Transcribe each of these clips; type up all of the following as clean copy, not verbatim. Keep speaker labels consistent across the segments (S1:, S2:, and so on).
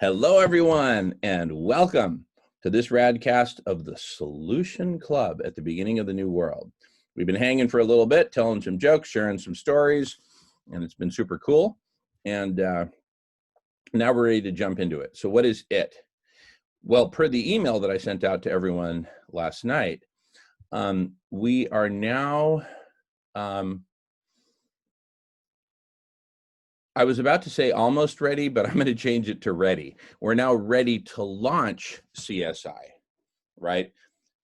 S1: Hello, everyone, and welcome to this radcast of the Solution Club at the beginning of the new world. We've been hanging for a little bit, telling some jokes, sharing some stories, and it's been super cool. And now we're ready to jump into it. So what is it? Well, per the email that I sent out to everyone last night, we are now, I was about to say almost ready, but I'm going to change it to ready. We're now ready to launch CSI, right?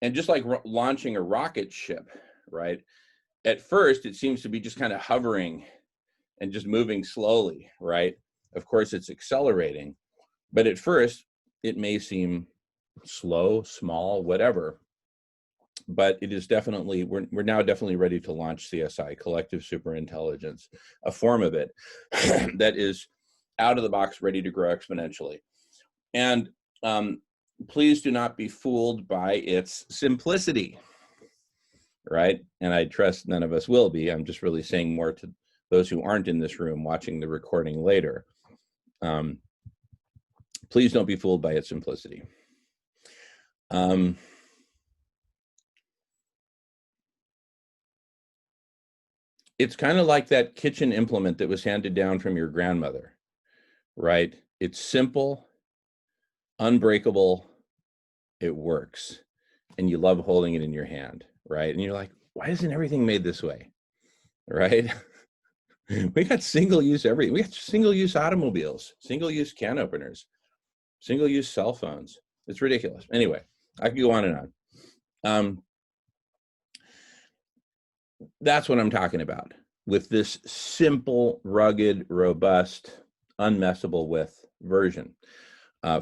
S1: And just like launching a rocket ship, right? At first, it seems to be just kind of hovering and just moving slowly, right? Of course, it's accelerating, but at first, it may seem slow, small, whatever. But it is definitely, we're now definitely ready to launch CSI, Collective Superintelligence, a form of it that is out of the box, ready to grow exponentially. And please do not be fooled by its simplicity, right? And I trust none of us will be. I'm just really saying more to those who aren't in this room watching the recording later. Please don't be fooled by its simplicity. It's kind of like that kitchen implement that was handed down from your grandmother, right? It's simple, unbreakable, it works, and you love holding it in your hand, right? And you're like, why isn't everything made this way, right? We got single-use everything. We got single-use automobiles, single-use can openers, single-use cell phones. It's ridiculous. Anyway, I could go on and on. That's what I'm talking about with this simple, rugged, robust, unmessable with version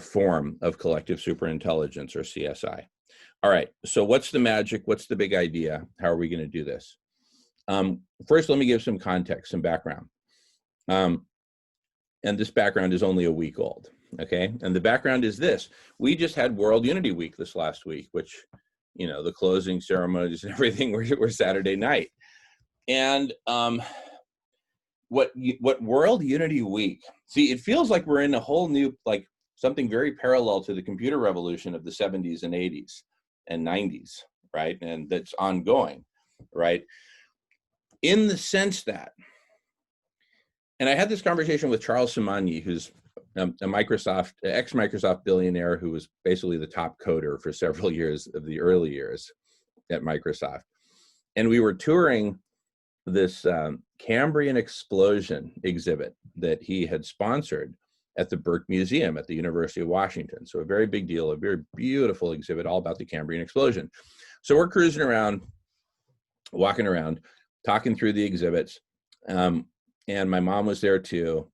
S1: form of collective superintelligence, or CSI. All right, so what's the magic? What's the big idea? How are we going to do this? First, let me give some context, some background. And this background is only a week old, okay? And the background is this. We just had World Unity Week this last week, which, you know, the closing ceremonies and everything were Saturday night. And what World Unity Week, see, it feels like we're in a whole new, like something very parallel to the computer revolution of the 70s and 80s and 90s, right? And that's ongoing, right? In the sense that, and I had this conversation with Charles Simonyi, who's a Microsoft, ex-Microsoft billionaire who was basically the top coder for several years of the early years at Microsoft. And we were touring this Cambrian explosion exhibit that he had sponsored at the Burke Museum at the University of Washington. So a very big deal, a very beautiful exhibit all about the Cambrian explosion. So we're cruising around, walking around, talking through the exhibits. And my mom was there too.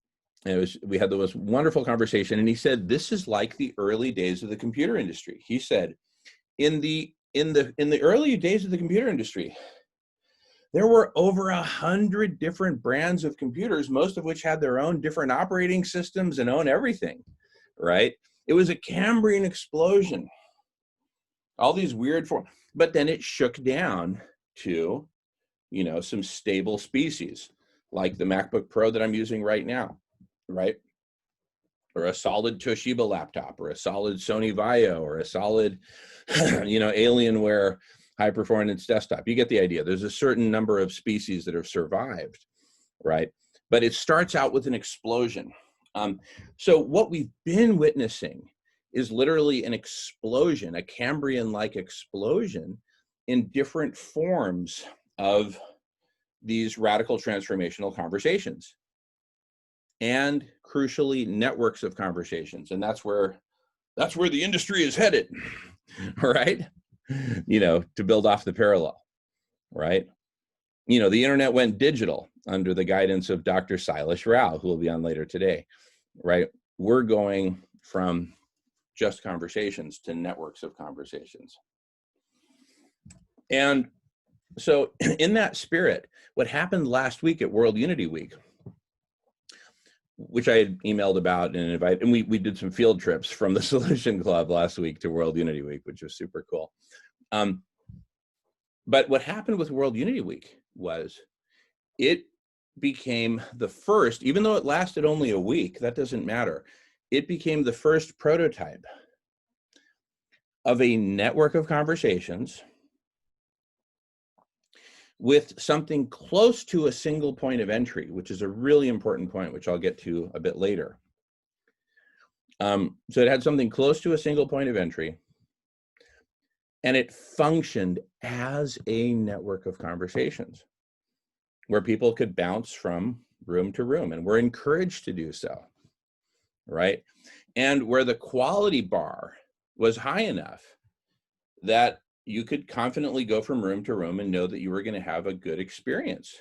S1: And we had the most wonderful conversation. And he said, this is like the early days of the computer industry. He said, in the early days of the computer industry, there were over 100 different brands of computers, most of which had their own different operating systems and own everything, right? It was a Cambrian explosion. All these weird forms, but then it shook down to, you know, some stable species, like the MacBook Pro that I'm using right now, right? Or a solid Toshiba laptop, or a solid Sony Vaio, or a solid, you know, Alienware high performance desktop. You get the idea. There's a certain number of species that have survived, right? But it starts out with an explosion. So what we've been witnessing is literally an explosion, a Cambrian-like explosion in different forms of these radical transformational conversations, and crucially, networks of conversations. And that's where the industry is headed, right? You know, to build off the parallel, right? You know, the internet went digital under the guidance of Dr. Silas Rao, who will be on later today, right? We're going from just conversations to networks of conversations. And so in that spirit, what happened last week at World Unity Week, which I had emailed about and invited, and we did some field trips from the Solution Club last week to World Unity Week, which was super cool. But what happened with World Unity Week was it became the first, even though it lasted only a week, that doesn't matter. it became the first prototype of a network of conversations with something close to a single point of entry, which is a really important point, which I'll get to a bit later. So it had something close to a single point of entry, and it functioned as a network of conversations where people could bounce from room to room, and were encouraged to do so, right? And where the quality bar was high enough that you could confidently go from room to room and know that you were going to have a good experience,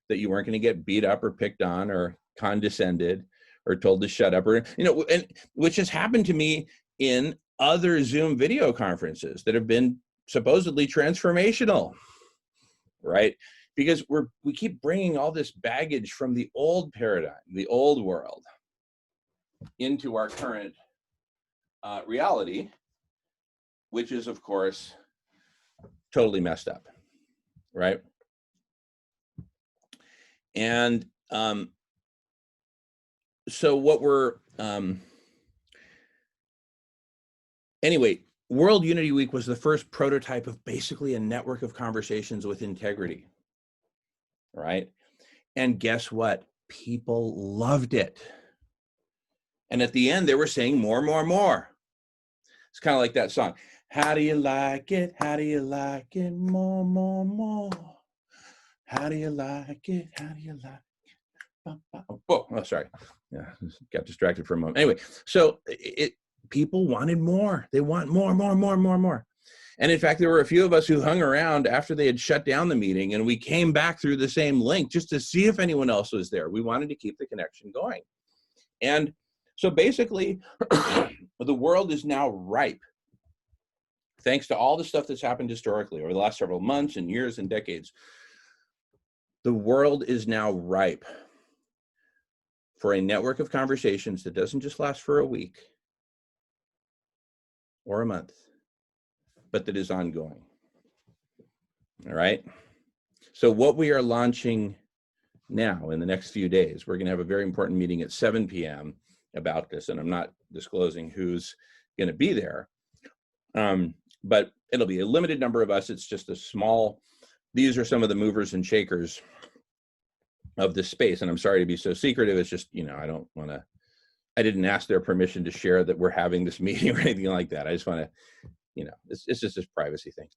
S1: that you weren't going to get beat up or picked on or condescended or told to shut up, or, and which has happened to me in other Zoom video conferences that have been supposedly transformational, right? Because we keep bringing all this baggage from the old paradigm, the old world, into our current reality, which is, of course, totally messed up, right? And so what we're, anyway, World Unity Week was the first prototype of basically a network of conversations with integrity, right? And guess what? People loved it. And at the end, they were saying more, more, more. It's kind of like that song. How do you like it? How do you like it? More, more, more. How do you like it? How do you like it? Oh, sorry. Yeah, got distracted for a moment. Anyway, so people wanted more. They want more, more, more, more, more. And in fact, there were a few of us who hung around after they had shut down the meeting, and we came back through the same link just to see if anyone else was there. We wanted to keep the connection going. And so basically, the world is now ripe, thanks to all the stuff that's happened historically over the last several months and years and decades. The world is now ripe for a network of conversations that doesn't just last for a week or a month, but that is ongoing. All right. So what we are launching now in the next few days, we're going to have a very important meeting at 7 p.m. about this, and I'm not disclosing who's going to be there, but it'll be a limited number of us. It's just a small, these are some of the movers and shakers of this space, and I'm sorry to be so secretive. It's just, I don't want to, I didn't ask their permission to share that we're having this meeting or anything like that. I just want to, it's just this privacy thing.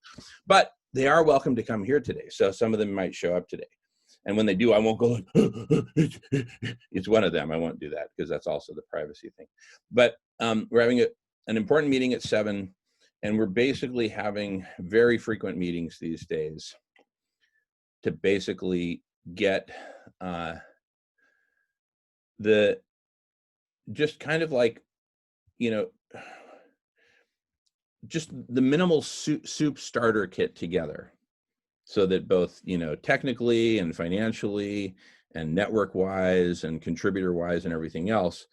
S1: But they are welcome to come here today. So some of them might show up today. And when they do, I won't go like, it's one of them. I won't do that because that's also the privacy thing. But we're having an important meeting at 7, and we're basically having very frequent meetings these days to basically get just kind of like, just the minimal soup starter kit together, so that both, technically and financially and network wise and contributor wise and everything else,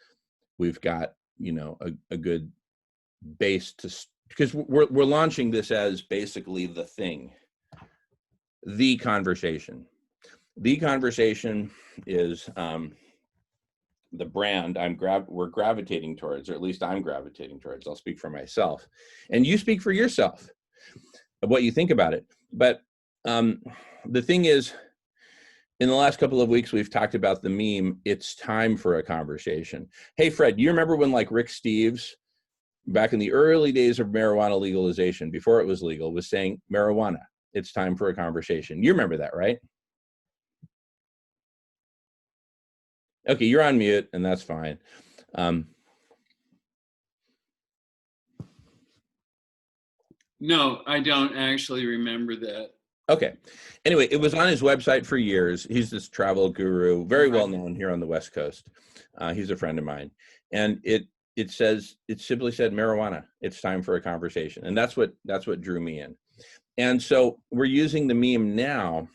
S1: we've got, a good base because we're launching this as basically the thing, the conversation. The conversation is the brand we're gravitating towards, or at least I'm gravitating towards. I'll speak for myself, and you speak for yourself of what you think about it. But the thing is, in the last couple of weeks, we've talked about the meme, it's time for a conversation. Hey, Fred, do you remember when Rick Steves, back in the early days of marijuana legalization, before it was legal, was saying, marijuana, it's time for a conversation? You remember that, right? Okay, you're on mute, and that's fine.
S2: No, I don't actually remember that.
S1: Okay. Anyway, it was on his website for years. He's this travel guru, very well known here on the West Coast. He's a friend of mine. And it simply said, marijuana, it's time for a conversation. And that's what drew me in. And so we're using the meme now,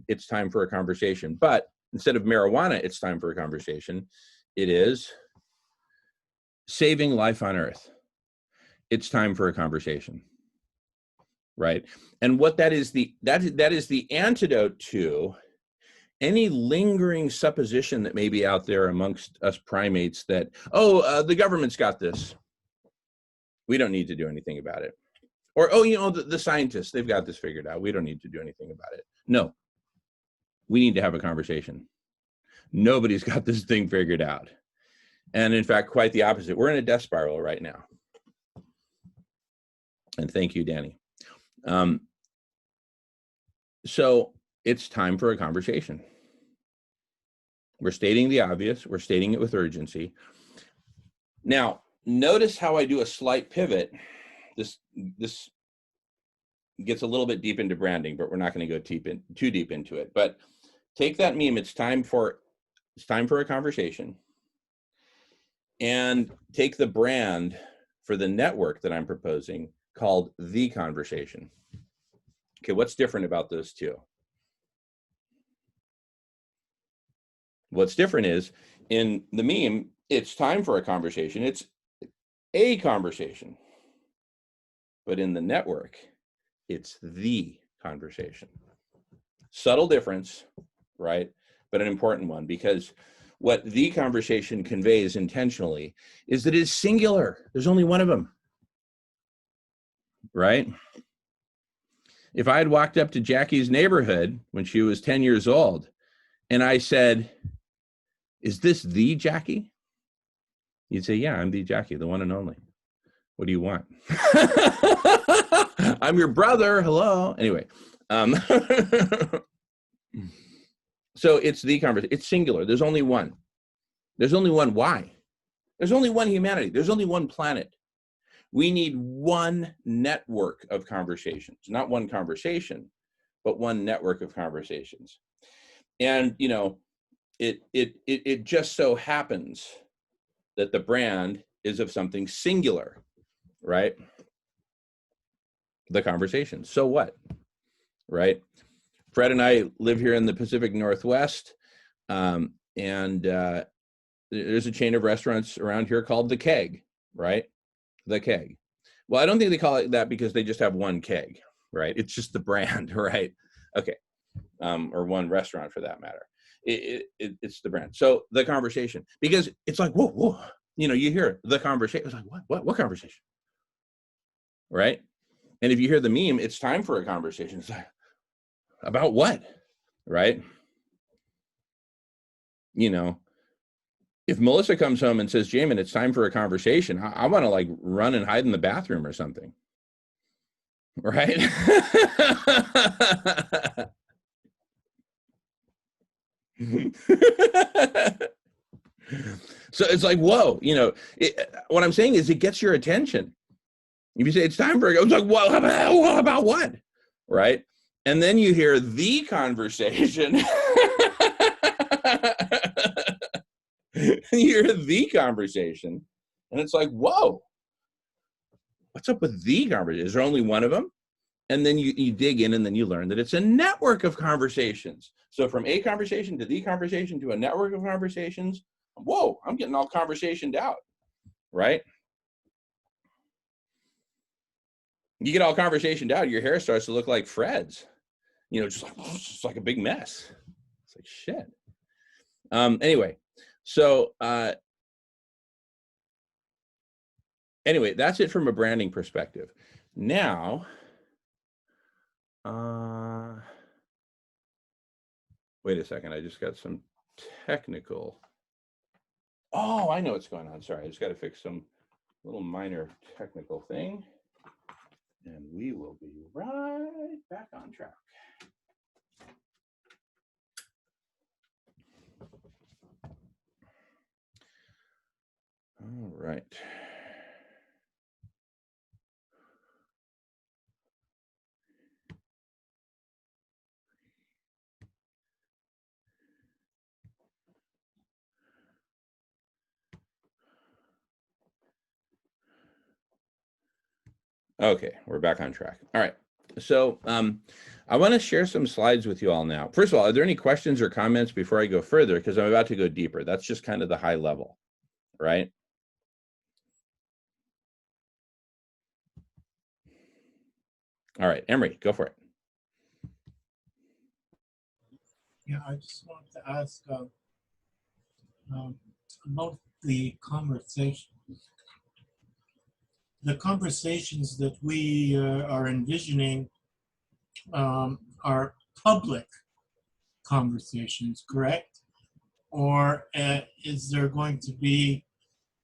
S1: it's time for a conversation. But instead of marijuana, it's time for a conversation, it is saving life on Earth. It's time for a conversation. Right. And what that is the antidote to any lingering supposition that may be out there amongst us primates that, oh, the government's got this, we don't need to do anything about it. Or, oh, you know, the scientists, they've got this figured out, we don't need to do anything about it. No, we need to have a conversation. Nobody's got this thing figured out. And in fact, quite the opposite. We're in a death spiral right now. And thank you, Danny. So it's time for a conversation. We're stating the obvious. We're stating it with urgency. Now, notice how I do a slight pivot. This gets a little bit deep into branding, but we're not going to go too deep into it. But take that meme. It's time for a conversation. And take the brand for the network that I'm proposing called The Conversation. Okay, what's different about those two? What's different is in the meme, it's time for a conversation. It's a conversation. But in the network, it's the conversation. Subtle difference, right? But an important one, because what the conversation conveys intentionally is that it's singular. There's only one of them, right? If I had walked up to Jackie's neighborhood when she was 10 years old and I said, is this the Jackie? You'd say, yeah, I'm the Jackie, the one and only. What do you want? I'm your brother. Hello. Anyway. So it's the conversation. It's singular. There's only one. There's only one. Why? There's only one humanity. There's only one planet. We need one network of conversations, not one conversation, but one network of conversations. And, you know, it just so happens that the brand is of something singular, right? The conversation. So what, right? Fred and I live here in the Pacific Northwest, and there's a chain of restaurants around here called The Keg, right? The Keg. Well, I don't think they call it that because they just have one keg, right? It's just the brand, right? Okay. Or one restaurant for that matter. It's the brand. So the conversation, because it's like, whoa, you know, you hear the conversation. It's like, what conversation? Right? And if you hear the meme, it's time for a conversation. It's like, about what? Right? You know, if Melissa comes home and says, Jamin, it's time for a conversation, I want to like run and hide in the bathroom or something. Right? So it's like, whoa, you know, what I'm saying is it gets your attention. If you say it's time for it, it's like, well, about what? Right? And then you hear the conversation. You hear the conversation, and it's like, whoa, what's up with the conversation? Is there only one of them? And then you dig in, and then you learn that it's a network of conversations. So from a conversation to the conversation to a network of conversations, whoa, I'm getting all conversationed out, right? You get all conversationed out, your hair starts to look like Fred's, you know, just like a big mess. It's like shit. Anyway, so anyway, that's it from a branding perspective. Now, wait a second, I just got some technical. Oh, I know what's going on. Sorry, I just got to fix some little minor technical thing. And we will be right back on track. All right. Okay, we're back on track. All right. So I want to share some slides with you all now. First of all, are there any questions or comments before I go further? Because I'm about to go deeper. That's just kind of the high level, right? All right, Emery, go for it.
S3: Yeah, I just wanted to ask about the conversation. The conversations that we are envisioning are public conversations, correct? Or is there going to be,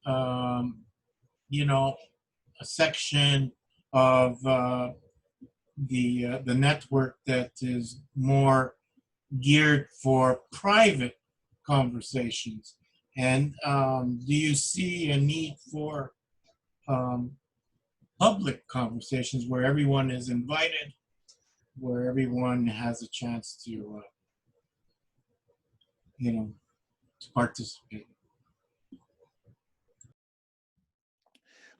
S3: um, you know, a section of the network that is more geared for private conversations? And do you see a need for um, public conversations where everyone is invited, where everyone has a chance to, you know, to participate?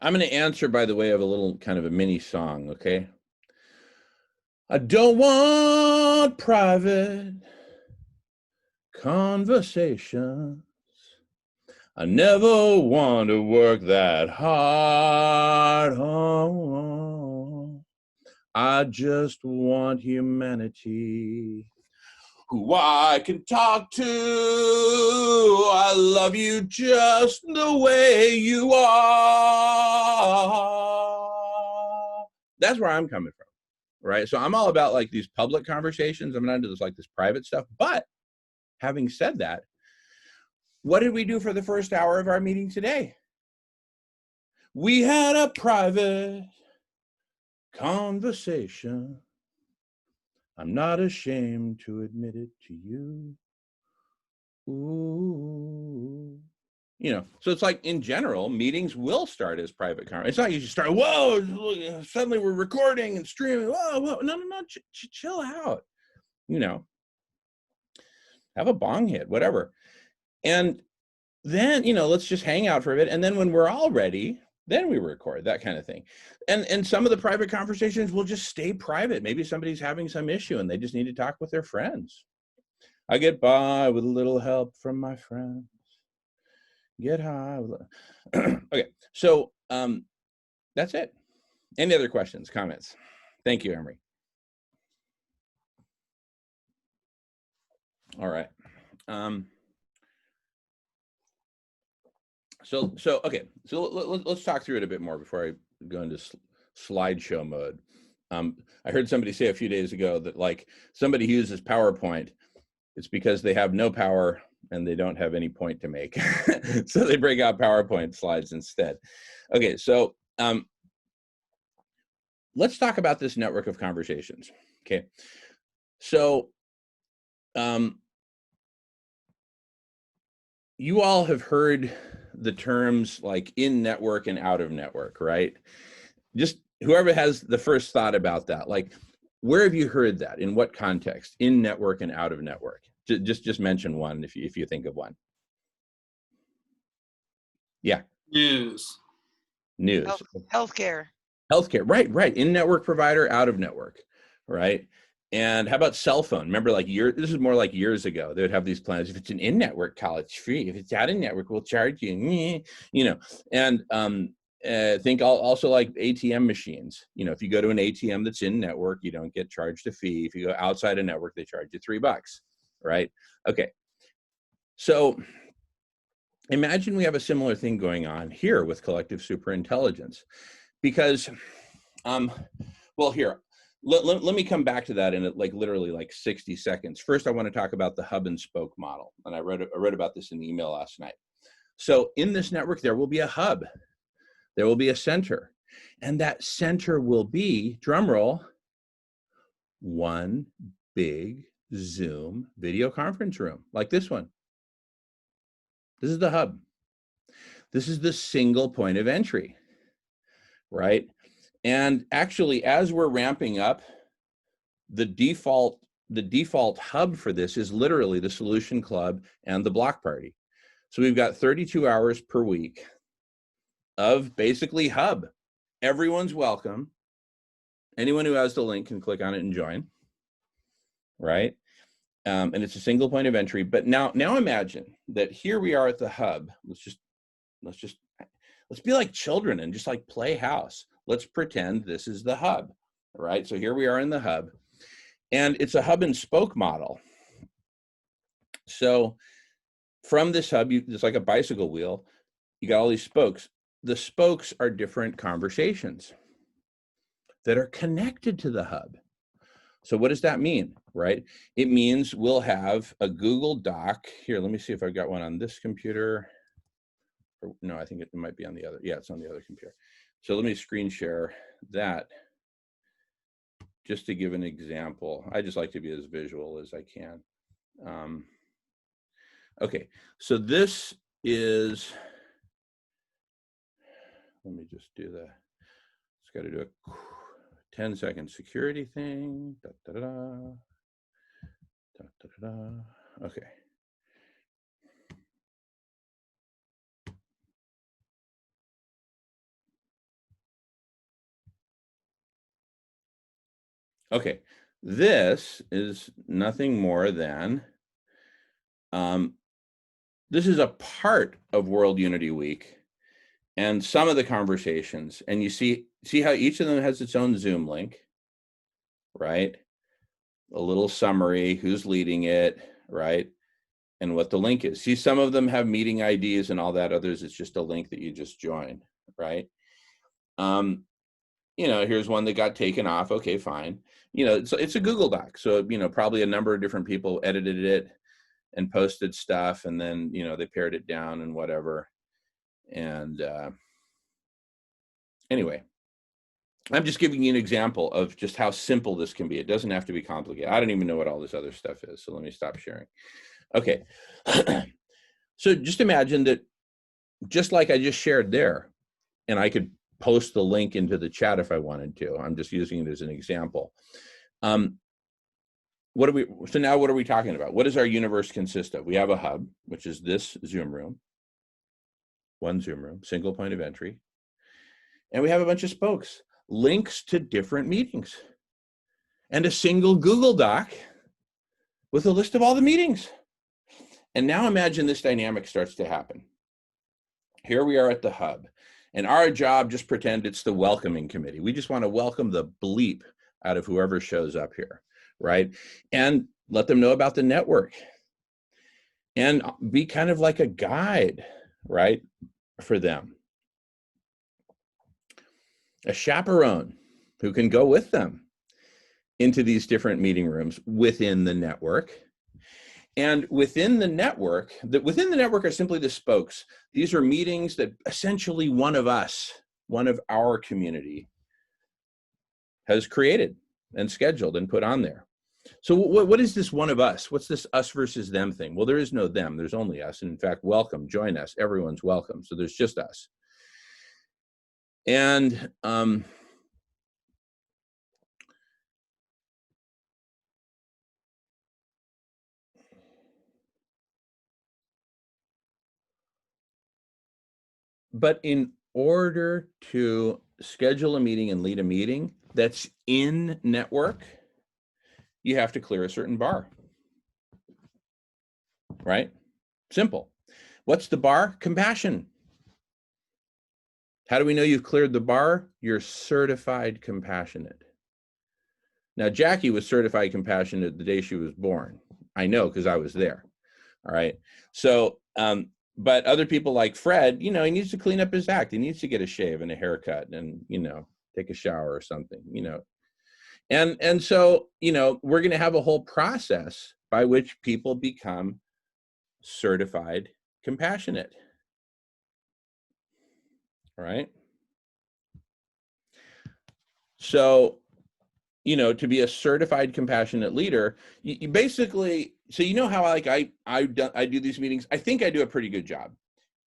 S1: I'm going to answer by the way of a little kind of a mini song, okay? I don't want private conversations. I never want to work that hard. Oh, I just want humanity who I can talk to. I love you just the way you are. That's where I'm coming from, right? So I'm all about like these public conversations. I'm not into this like this private stuff. But having said that, what did we do for the first hour of our meeting today? We had a private conversation. I'm not ashamed to admit it to you. Ooh. You know, so it's like in general, meetings will start as private conversations. It's not you just start, whoa, suddenly we're recording and streaming. Whoa. No, chill out. You know, have a bong hit, whatever. And then, you know, let's just hang out for a bit. And then when we're all ready, then we record, that kind of thing. And some of the private conversations will just stay private. Maybe somebody's having some issue and they just need to talk with their friends. I get by with a little help from my friends. Get high. Okay, so that's it. Any other questions, comments? Thank you, Emery. All right. So let's talk through it a bit more before I go into slideshow mode. I heard somebody say a few days ago that like somebody who uses PowerPoint, it's because they have no power and they don't have any point to make. So they break out PowerPoint slides instead. Okay, so let's talk about this network of conversations. Okay, so you all have heard the terms like in network and out of network, right? Just whoever has the first thought about that, like where have you heard that? In what context? In network and out of network? Just mention one if you think of one. Yeah.
S2: News.
S4: Healthcare.
S1: Right. In network provider, out of network, right? And how about cell phone? Remember, like this is more like years ago. They would have these plans. If it's an in-network call, it's free. If it's out of network, we'll charge you. You know, and think also like ATM machines. You know, if you go to an ATM that's in network, you don't get charged a fee. If you go outside a network, they charge you $3, right? Okay. So imagine we have a similar thing going on here with collective superintelligence, because, well, here. Let me come back to that in like literally like 60 seconds. First, I want to talk about the hub and spoke model. And I wrote about this in the email last night. So in this network, there will be a hub. There will be a center. And that center will be, drum roll, one big Zoom video conference room like this one. This is the hub. This is the single point of entry, right? And actually, as we're ramping up, the default hub for this is literally the Solution Club and the Block Party. So we've got 32 hours per week of basically hub. Everyone's welcome. Anyone who has the link can click on it and join, right? And it's a single point of entry. But now imagine that here we are at the hub. Let's be like children and just like play house. Let's pretend this is the hub, right? So here we are in the hub, and it's a hub and spoke model. So from this hub, it's like a bicycle wheel. You got all these spokes. The spokes are different conversations that are connected to the hub. So what does that mean, right? It means we'll have a Google Doc. Here, let me see if I've got one on this computer. Or, no, I think it might be on the other. Yeah, it's on the other computer. So let me screen share that just to give an example. I just like to be as visual as I can. Okay, so this is, let me just do the, it's got to do a 10-second security thing. Da, da, da, da. Da, da, da, da. Okay. Okay, this is nothing more than, this is a part of World Unity Week and some of the conversations. And you see how each of them has its own Zoom link, right? A little summary, who's leading it, right? And what the link is. See, some of them have meeting IDs and all that. Others, it's just a link that you just join, right? You know, here's one that got taken off. Okay, fine. You know, it's a Google Doc. So, you know, probably a number of different people edited it and posted stuff. And then, you know, they pared it down and whatever. And anyway, I'm just giving you an example of just how simple this can be. It doesn't have to be complicated. I don't even know what all this other stuff is. So let me stop sharing. Okay. So just imagine that just like I just shared there, and I could post the link into the chat if I wanted to. I'm just using it as an example. So now what are we talking about? What does our universe consist of? We have a hub, which is this Zoom room, one Zoom room, single point of entry. And we have a bunch of spokes, links to different meetings, and a single Google Doc with a list of all the meetings. And now imagine this dynamic starts to happen. Here we are at the hub, and our job, just pretend it's the welcoming committee. We just want to welcome the bleep out of whoever shows up here, right? And let them know about the network and be kind of like a guide, right, for them. A chaperone who can go with them into these different meeting rooms within the network. And within the network are simply the spokes. These are meetings that essentially one of us, one of our community, has created and scheduled and put on there. So what is this one of us? What's this us versus them thing? Well, there is no them, there's only us. And in fact, welcome, join us, everyone's welcome. So there's just us. And but in order to schedule a meeting and lead a meeting that's in network, you have to clear a certain bar, right? Simple. What's the bar? Compassion. How do we know you've cleared the bar? You're certified compassionate. Now, Jackie was certified compassionate the day she was born. I know because I was there. All right. So, but other people like Fred, you know, he needs to clean up his act. He needs to get a shave and a haircut and, you know, take a shower or something, you know. And so, you know, we're going to have a whole process by which people become certified compassionate. Right? So, you know, to be a certified compassionate leader, you basically, so you know how I do these meetings. I think I do a pretty good job,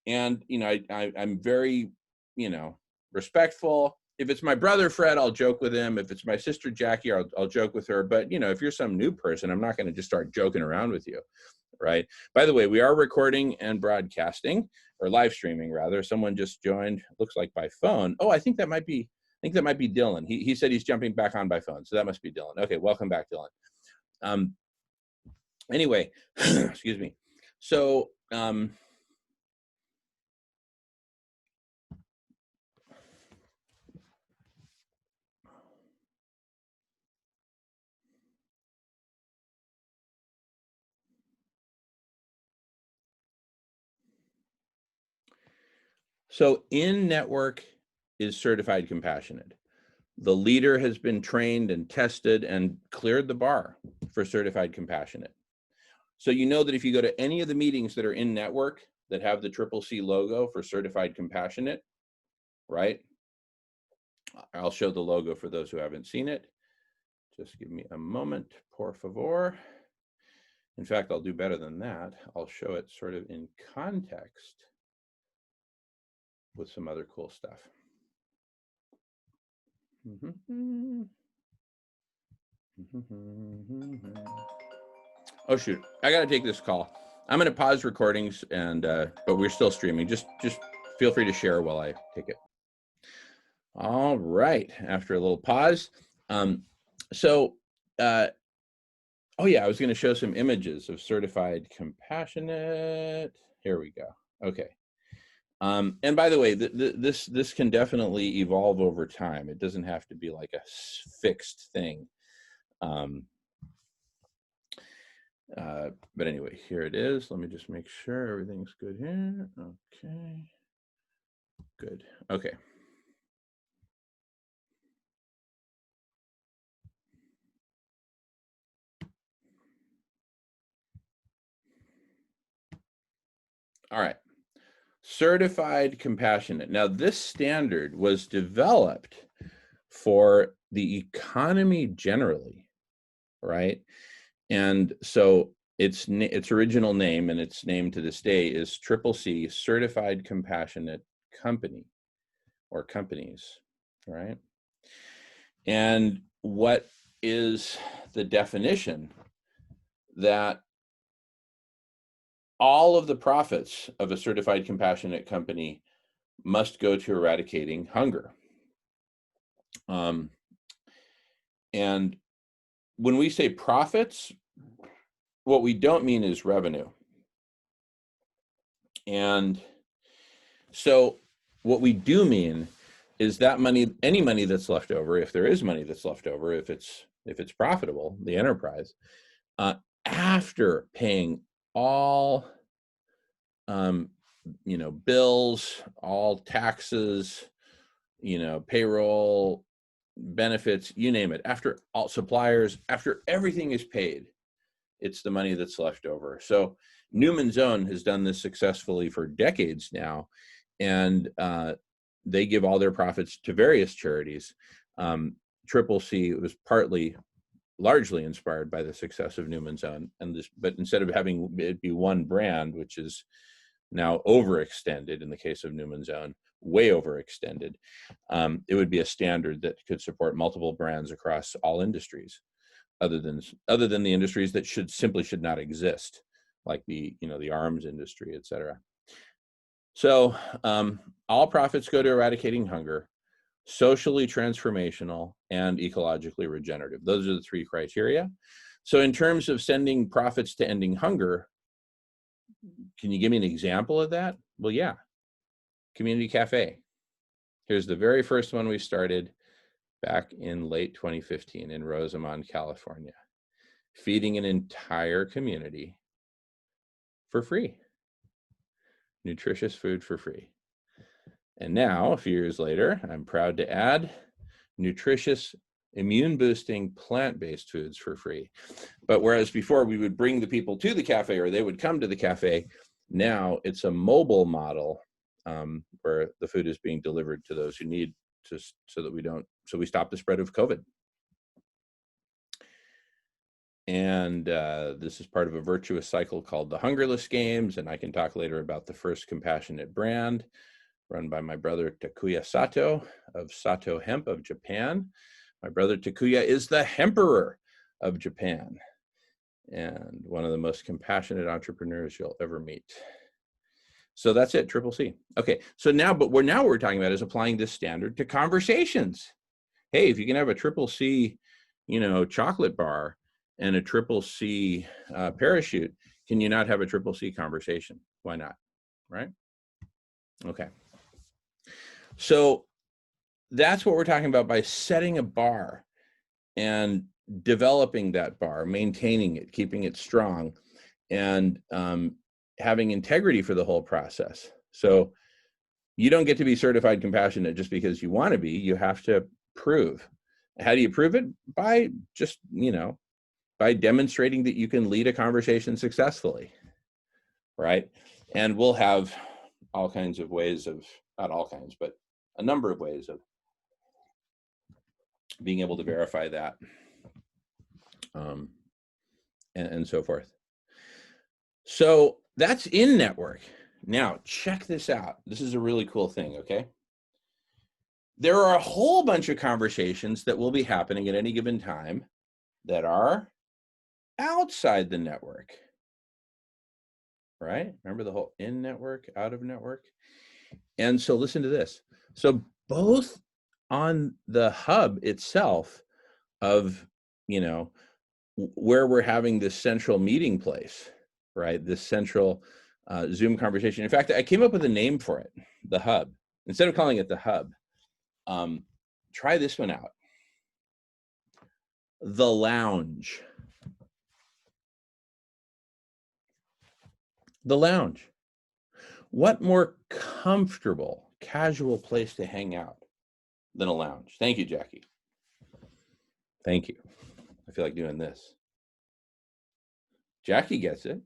S1: and you know, I'm very, you know, respectful. If it's my brother Fred, I'll joke with him. If it's my sister Jackie, I'll joke with her. But you know, if you're some new person, I'm not going to just start joking around with you, right? By the way, we are recording and broadcasting, or live streaming rather. Someone just joined. Looks like by phone. Oh, I think that might be Dylan. He said he's jumping back on by phone, so that must be Dylan. Okay, welcome back, Dylan. Anyway, excuse me. So So in-network is certified compassionate. The leader has been trained and tested and cleared the bar for certified compassionate. So you know that if you go to any of the meetings that are in network that have the CCC logo for certified compassionate, right? I'll show the logo for those who haven't seen it. Just give me a moment, por favor. In fact, I'll do better than that. I'll show it sort of in context with some other cool stuff. Oh shoot, I gotta take this call. I'm gonna pause recordings and but we're still streaming. Just feel free to share while I take it. All right, after a little pause. Oh yeah, I was gonna show some images of certified compassionate. Here we go. Okay. And by the way, this can definitely evolve over time. It doesn't have to be like a fixed thing. But anyway, here it is. Let me just make sure everything's good here. Okay, good. Okay. All right. Certified compassionate. Now, this standard was developed for the economy generally, right? And so its original name, and its name to this day, is CCC, Certified Compassionate Company or companies, right? And what is the definition? That all of the profits of a certified compassionate company must go to eradicating hunger. And when we say profits, what we don't mean is revenue. And so what we do mean is that money, any money that's left over, if there is money that's left over, if it's profitable, the enterprise, after paying all bills, all taxes, payroll, benefits, you name it, after all suppliers, after everything is paid, it's the money that's left over. So Newman's Own has done this successfully for decades now, and they give all their profits to various charities. CCC was largely inspired by the success of Newman's Own, but instead of having it be one brand, which is now overextended in the case of Newman's Own, way overextended, it would be a standard that could support multiple brands across all industries, other than the industries that should not exist, like the arms industry, et cetera. So all profits go to eradicating hunger, socially transformational, and ecologically regenerative. Those are the three criteria. So in terms of sending profits to ending hunger, can you give me an example of that? Well, yeah, Community Cafe. Here's the very first one we started back in late 2015 in Rosamond, California, feeding an entire community for free, nutritious food for free. And now, a few years later, I'm proud to add nutritious, immune-boosting, plant-based foods for free. But whereas before we would bring the people to the cafe, or they would come to the cafe, now it's a mobile model where the food is being delivered to those who need, so we stop the spread of COVID. And this is part of a virtuous cycle called the Hungerless Games, and I can talk later about the first compassionate brand run by my brother Takuya Sato of Sato Hemp of Japan. My brother Takuya is the Hemperor of Japan and one of the most compassionate entrepreneurs you'll ever meet. So that's it, CCC. Okay, so now, what we're talking about is applying this standard to conversations. Hey, if you can have a CCC, chocolate bar and a CCC parachute, can you not have a CCC conversation? Why not, right? Okay. So that's what we're talking about by setting a bar and developing that bar, maintaining it, keeping it strong, and having integrity for the whole process. So You don't get to be certified compassionate just because you want to be. You have to prove. How do you prove it? By just, by demonstrating that you can lead a conversation successfully, right? And we'll have all kinds of ways of, not all kinds, but a number of ways of being able to verify that, and so forth. So that's in network. Now, check this out. This is a really cool thing, okay? There are a whole bunch of conversations that will be happening at any given time that are outside the network, right? Remember the whole in network, out of network? And so listen to this. So both on the hub itself of, where we're having this central meeting place, right? This central Zoom conversation. In fact, I came up with a name for it, the hub. Instead of calling it the hub, try this one out. The lounge. The lounge. What more comfortable, casual place to hang out than a lounge? Thank you, Jackie. Thank you. I feel like doing this. Jackie gets it.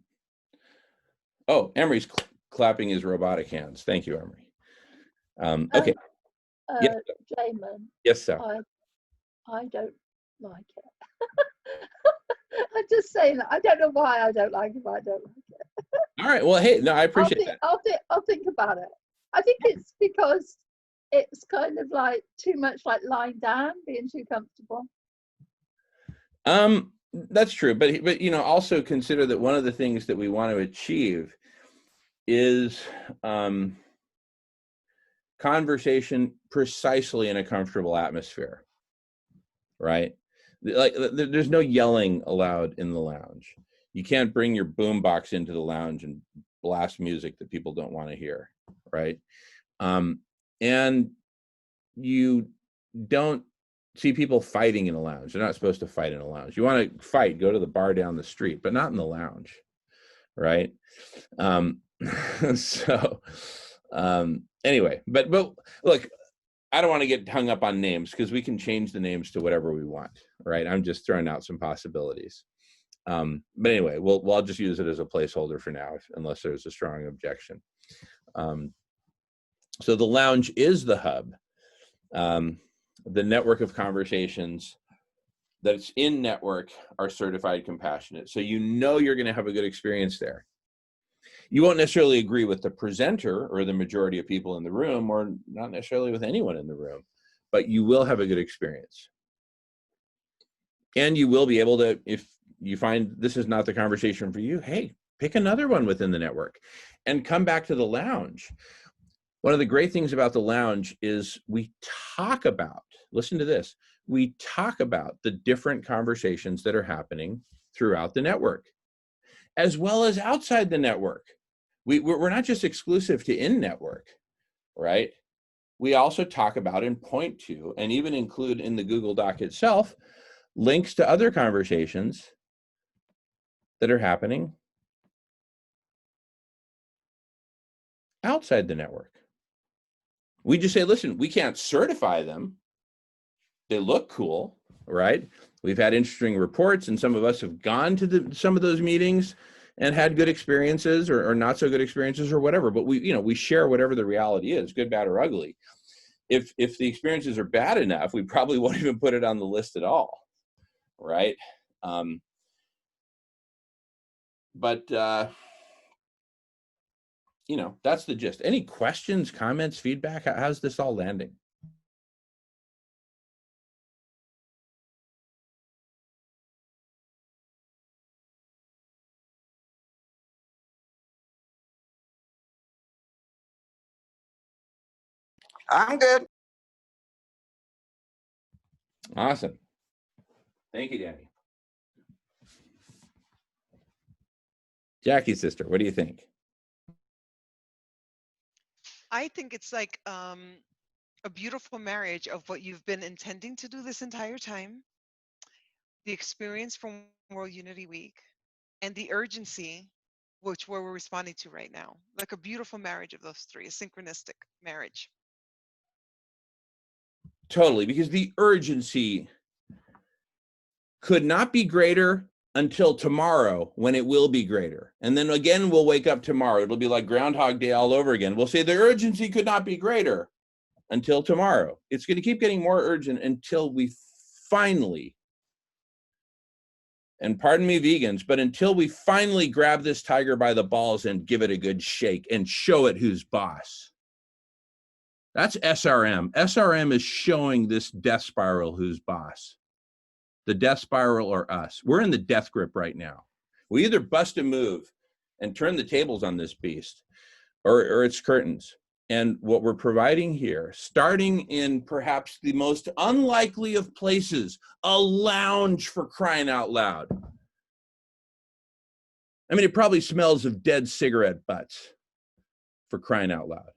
S1: Oh, Emery's clapping his robotic hands. Thank you, Emery. Okay. Yes.
S4: Jamin,
S1: Yes, sir.
S4: I don't like it. I'm just saying that. I don't know why I don't like it, but I don't like it.
S1: All right. Well, hey, no, I appreciate that.
S4: I'll think about it. I think it's because it's kind of like too much like lying down, being too comfortable.
S1: That's true, but also consider that one of the things that we want to achieve is conversation precisely in a comfortable atmosphere, right? Like there's no yelling allowed in the lounge. You can't bring your boombox into the lounge and blast music that people don't want to hear, right? And you don't see people fighting in a lounge. They're not supposed to fight in a lounge. You want to fight, go to the bar down the street, but not in the lounge, right? Anyway, but look, I don't want to get hung up on names because we can change the names to whatever we want, right? I'm just throwing out some possibilities. But anyway, I'll just use it as a placeholder for now, unless there's a strong objection. So the lounge is the hub, the network of conversations that's in network are certified compassionate. So you're going to have a good experience there. You won't necessarily agree with the presenter or the majority of people in the room, or not necessarily with anyone in the room, but you will have a good experience. And you will be able to, if you find this is not the conversation for you, hey, pick another one within the network and come back to the lounge. One of the great things about the lounge is we talk about, listen to this, we talk about the different conversations that are happening throughout the network, as well as outside the network. We're not just exclusive to in-network, right? We also talk about and point to, and even include in the Google Doc itself, links to other conversations that are happening outside the network. We just say, listen, we can't certify them. They look cool, right? We've had interesting reports, and some of us have gone to some of those meetings and had good experiences or not so good experiences or whatever. But we share whatever the reality is, good, bad, or ugly. If the experiences are bad enough, we probably won't even put it on the list at all, right? But that's the gist. Any questions, comments, feedback? How's this all landing?
S5: I'm good.
S1: Awesome. Thank you, Danny. Jackie's sister, what do you think?
S6: I think it's like a beautiful marriage of what you've been intending to do this entire time, the experience from World Unity Week, and the urgency which we're responding to right now. Like a beautiful marriage of those three, a synchronistic marriage.
S1: Totally, because the urgency could not be greater until tomorrow, when it will be greater. And then again, we'll wake up tomorrow. It'll be like Groundhog Day all over again. We'll say the urgency could not be greater until tomorrow. It's going to keep getting more urgent until we finally, and pardon me, vegans, but until we finally grab this tiger by the balls and give it a good shake and show it who's boss. That's SRM. SRM is showing this death spiral who's boss. The death spiral or us. We're in the death grip right now. We either bust a move and turn the tables on this beast, or its curtains. And what we're providing here, starting in perhaps the most unlikely of places, a lounge, for crying out loud. I mean, it probably smells of dead cigarette butts, for crying out loud.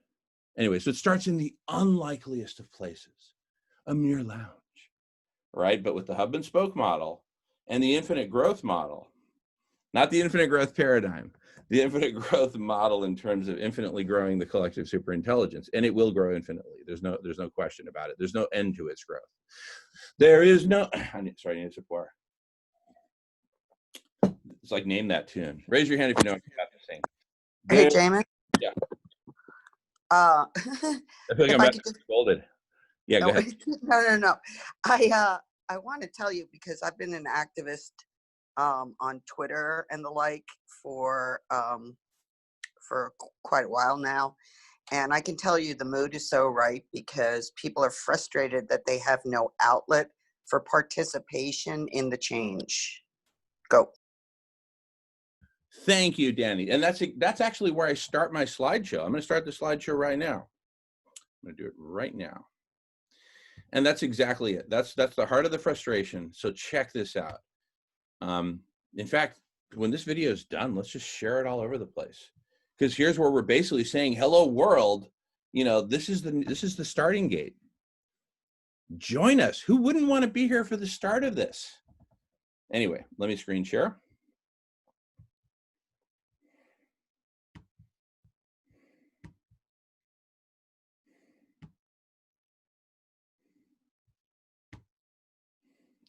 S1: Anyway, so it starts in the unlikeliest of places, a mere lounge, right? But with the hub and spoke model and the infinite growth model, not the infinite growth paradigm, the infinite growth model in terms of infinitely growing the collective superintelligence, and it will grow infinitely. There's no question about it. There's no end to its growth. There is no, I need support. It's like, name that tune. Raise your hand if you know what you're about to sing.
S5: Hey, Jamin.
S1: Yeah.
S5: I
S1: I feel like I'm about to be scolded. Yeah,
S5: no,
S1: go ahead.
S5: no. I want to tell you, because I've been an activist on Twitter and the like for quite a while now, and I can tell you the mood is so right, because people are frustrated that they have no outlet for participation in the change. Go.
S1: Thank you, Danny. And that's actually where I start my slideshow. I'm going to start the slideshow right now. I'm going to do it right now. And that's exactly it. That's the heart of the frustration. So check this out. In fact, when this video is done, let's just share it all over the place. Because here's where we're basically saying, hello world, you know, this is the starting gate. Join us. Who wouldn't want to be here for the start of this? Anyway, let me screen share.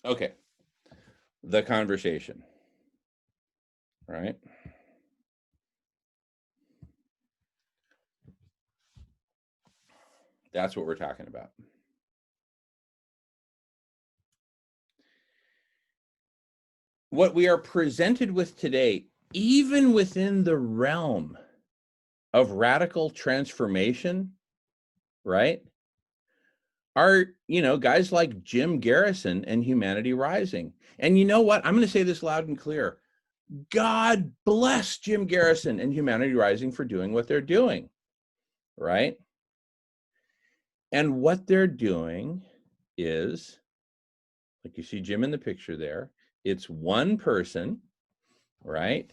S1: Okay, the conversation, right? That's what we're talking about. What we are presented with today, even within the realm of radical transformation, right, are, you know, guys like Jim Garrison and Humanity Rising. And you know what? I'm going to say this loud and clear. God bless Jim Garrison and Humanity Rising for doing what they're doing, right? And what they're doing is, like you see Jim in the picture there, it's one person, right,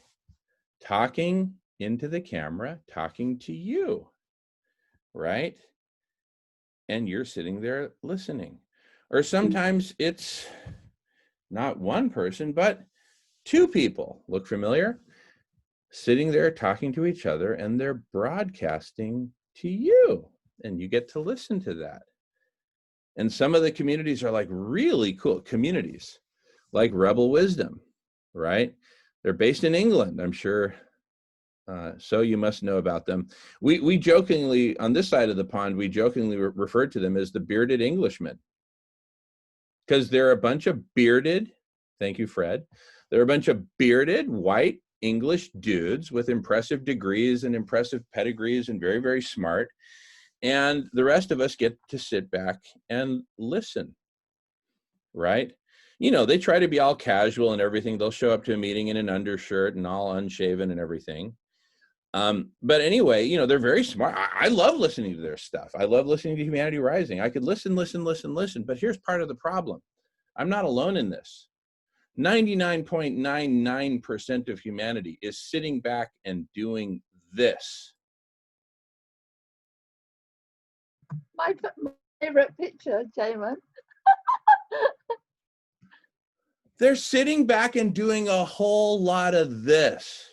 S1: talking into the camera, talking to you, right? And you're sitting there listening. Or sometimes it's not one person, but two people. Look familiar? Sitting there talking to each other, and they're broadcasting to you, and you get to listen to that. And some of the communities are like really cool communities, like Rebel Wisdom, right? They're based in England, I'm sure. So you must know about them. We jokingly, on this side of the pond, we jokingly referred to them as the bearded Englishmen, because they're a bunch of bearded, thank you, Fred. They're a bunch of bearded, white English dudes with impressive degrees and impressive pedigrees and very, very smart. And the rest of us get to sit back and listen, right? You know, they try to be all casual and everything. They'll show up to a meeting in an undershirt and all unshaven and everything. But anyway, you know, they're very smart. I love listening to their stuff. I love listening to Humanity Rising. I could listen. But here's part of the problem. I'm not alone in this. 99.99% of humanity is sitting back and doing this.
S4: My favorite picture, Jamin.
S1: They're sitting back and doing a whole lot of this.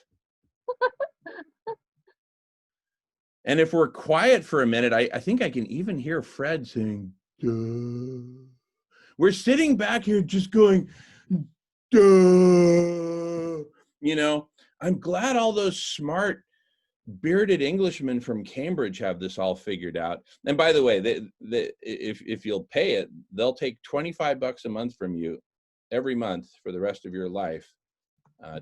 S1: And if we're quiet for a minute, I think I can even hear Fred saying, duh. We're sitting back here just going, duh. You know, I'm glad all those smart bearded Englishmen from Cambridge have this all figured out. And by the way, if you'll pay it, they'll take $25 a month from you every month for the rest of your life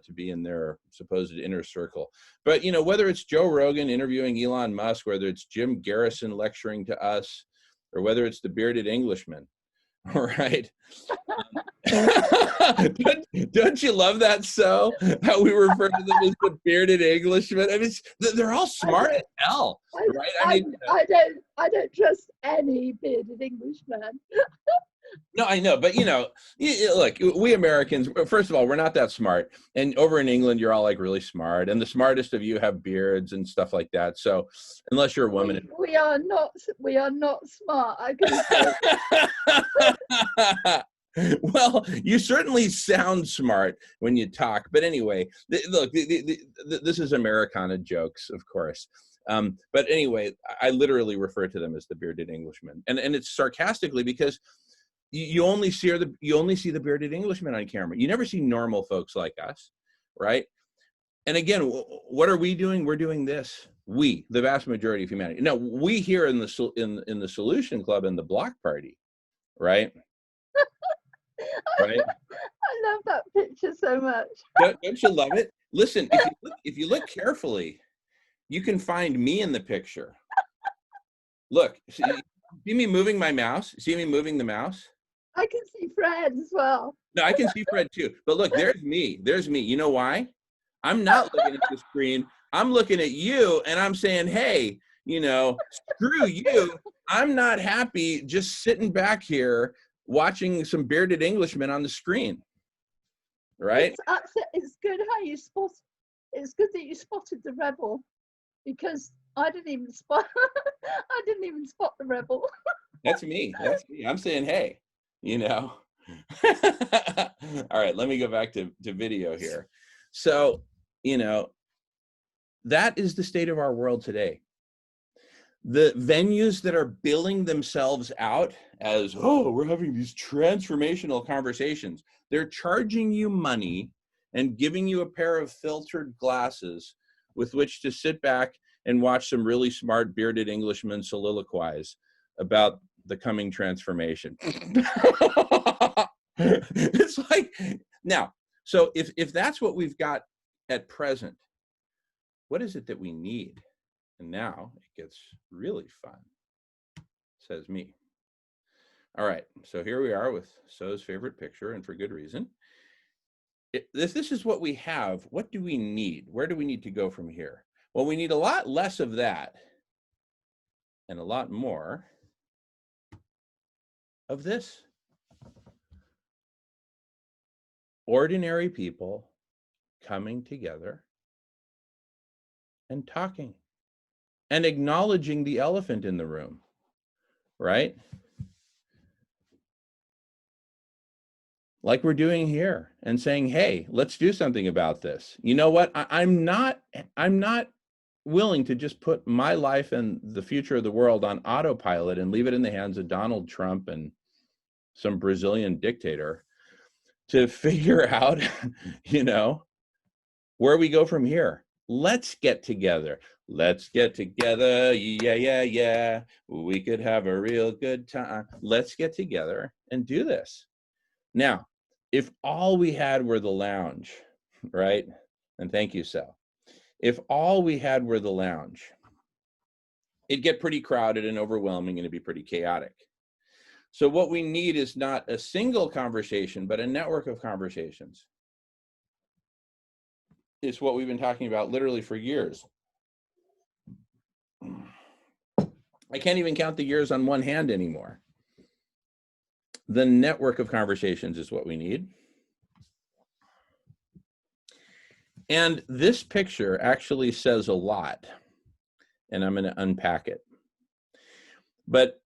S1: to be in their supposed inner circle. But, you know, whether it's Joe Rogan interviewing Elon Musk, whether it's Jim Garrison lecturing to us, or whether it's the bearded Englishman, all right? Don't you love that? So how we refer to them as the bearded Englishmen? I mean, they're all smart as hell, right?
S4: I don't trust any bearded Englishman.
S1: No, I know, but you know, look, we Americans, first of all, we're not that smart. And over in England, you're all like really smart. And the smartest of you have beards and stuff like that. So unless you're a woman.
S4: We are not smart, I can say.
S1: Well, you certainly sound smart when you talk. But anyway, look, this is Americana jokes, of course. But anyway, I literally refer to them as the bearded Englishmen. And it's sarcastically because you only see the bearded Englishmen on camera. You never see normal folks like us, right? And again, what are we doing? We're doing this. We, the vast majority of humanity. Now, we here in the Solution Club and the Block Party, right? Right?
S4: I love that picture so much.
S1: Don't you love it? Listen, if you look carefully, you can find me in the picture. Look, see me moving my mouse? See me moving the mouse?
S4: I can see Fred as well.
S1: No, I can see Fred too. But look, there's me. There's me. You know why? I'm not looking at the screen. I'm looking at you and I'm saying, hey, you know, screw you. I'm not happy just sitting back here watching some bearded Englishmen on the screen. Right?
S4: It's good how you spot. It's good that you spotted the rebel, because I didn't even spot. I didn't even spot the rebel.
S1: That's me. That's me. I'm saying, hey, you know. All right, let me go back to video here. So, you know, that is the state of our world today. The venues that are billing themselves out as, oh, we're having these transformational conversations, they're charging you money and giving you a pair of filtered glasses with which to sit back and watch some really smart bearded Englishmen soliloquize about the coming transformation. It's like, now, so if that's what we've got at present, what is it that we need? And now it gets really fun, says me. All right, so here we are with So's favorite picture, and for good reason. If this is what we have, what do we need? Where do we need to go from here? Well, we need a lot less of that and a lot more of this. Ordinary people coming together and talking and acknowledging the elephant in the room, right? Like we're doing here, and saying, hey, let's do something about this. You know what? I'm not willing to just put my life and the future of the world on autopilot and leave it in the hands of Donald Trump and some Brazilian dictator to figure out, you know, where we go from here. Let's get together. Let's get together. Yeah, yeah, yeah. We could have a real good time. Let's get together and do this. Now, if all we had were the lounge, right? And thank you, Sal. If all we had were the lounge, it'd get pretty crowded and overwhelming, and it'd be pretty chaotic. So what we need is not a single conversation, but a network of conversations. It's what we've been talking about literally for years. I can't even count the years on one hand anymore. The network of conversations is what we need. And this picture actually says a lot, and I'm going to unpack it. But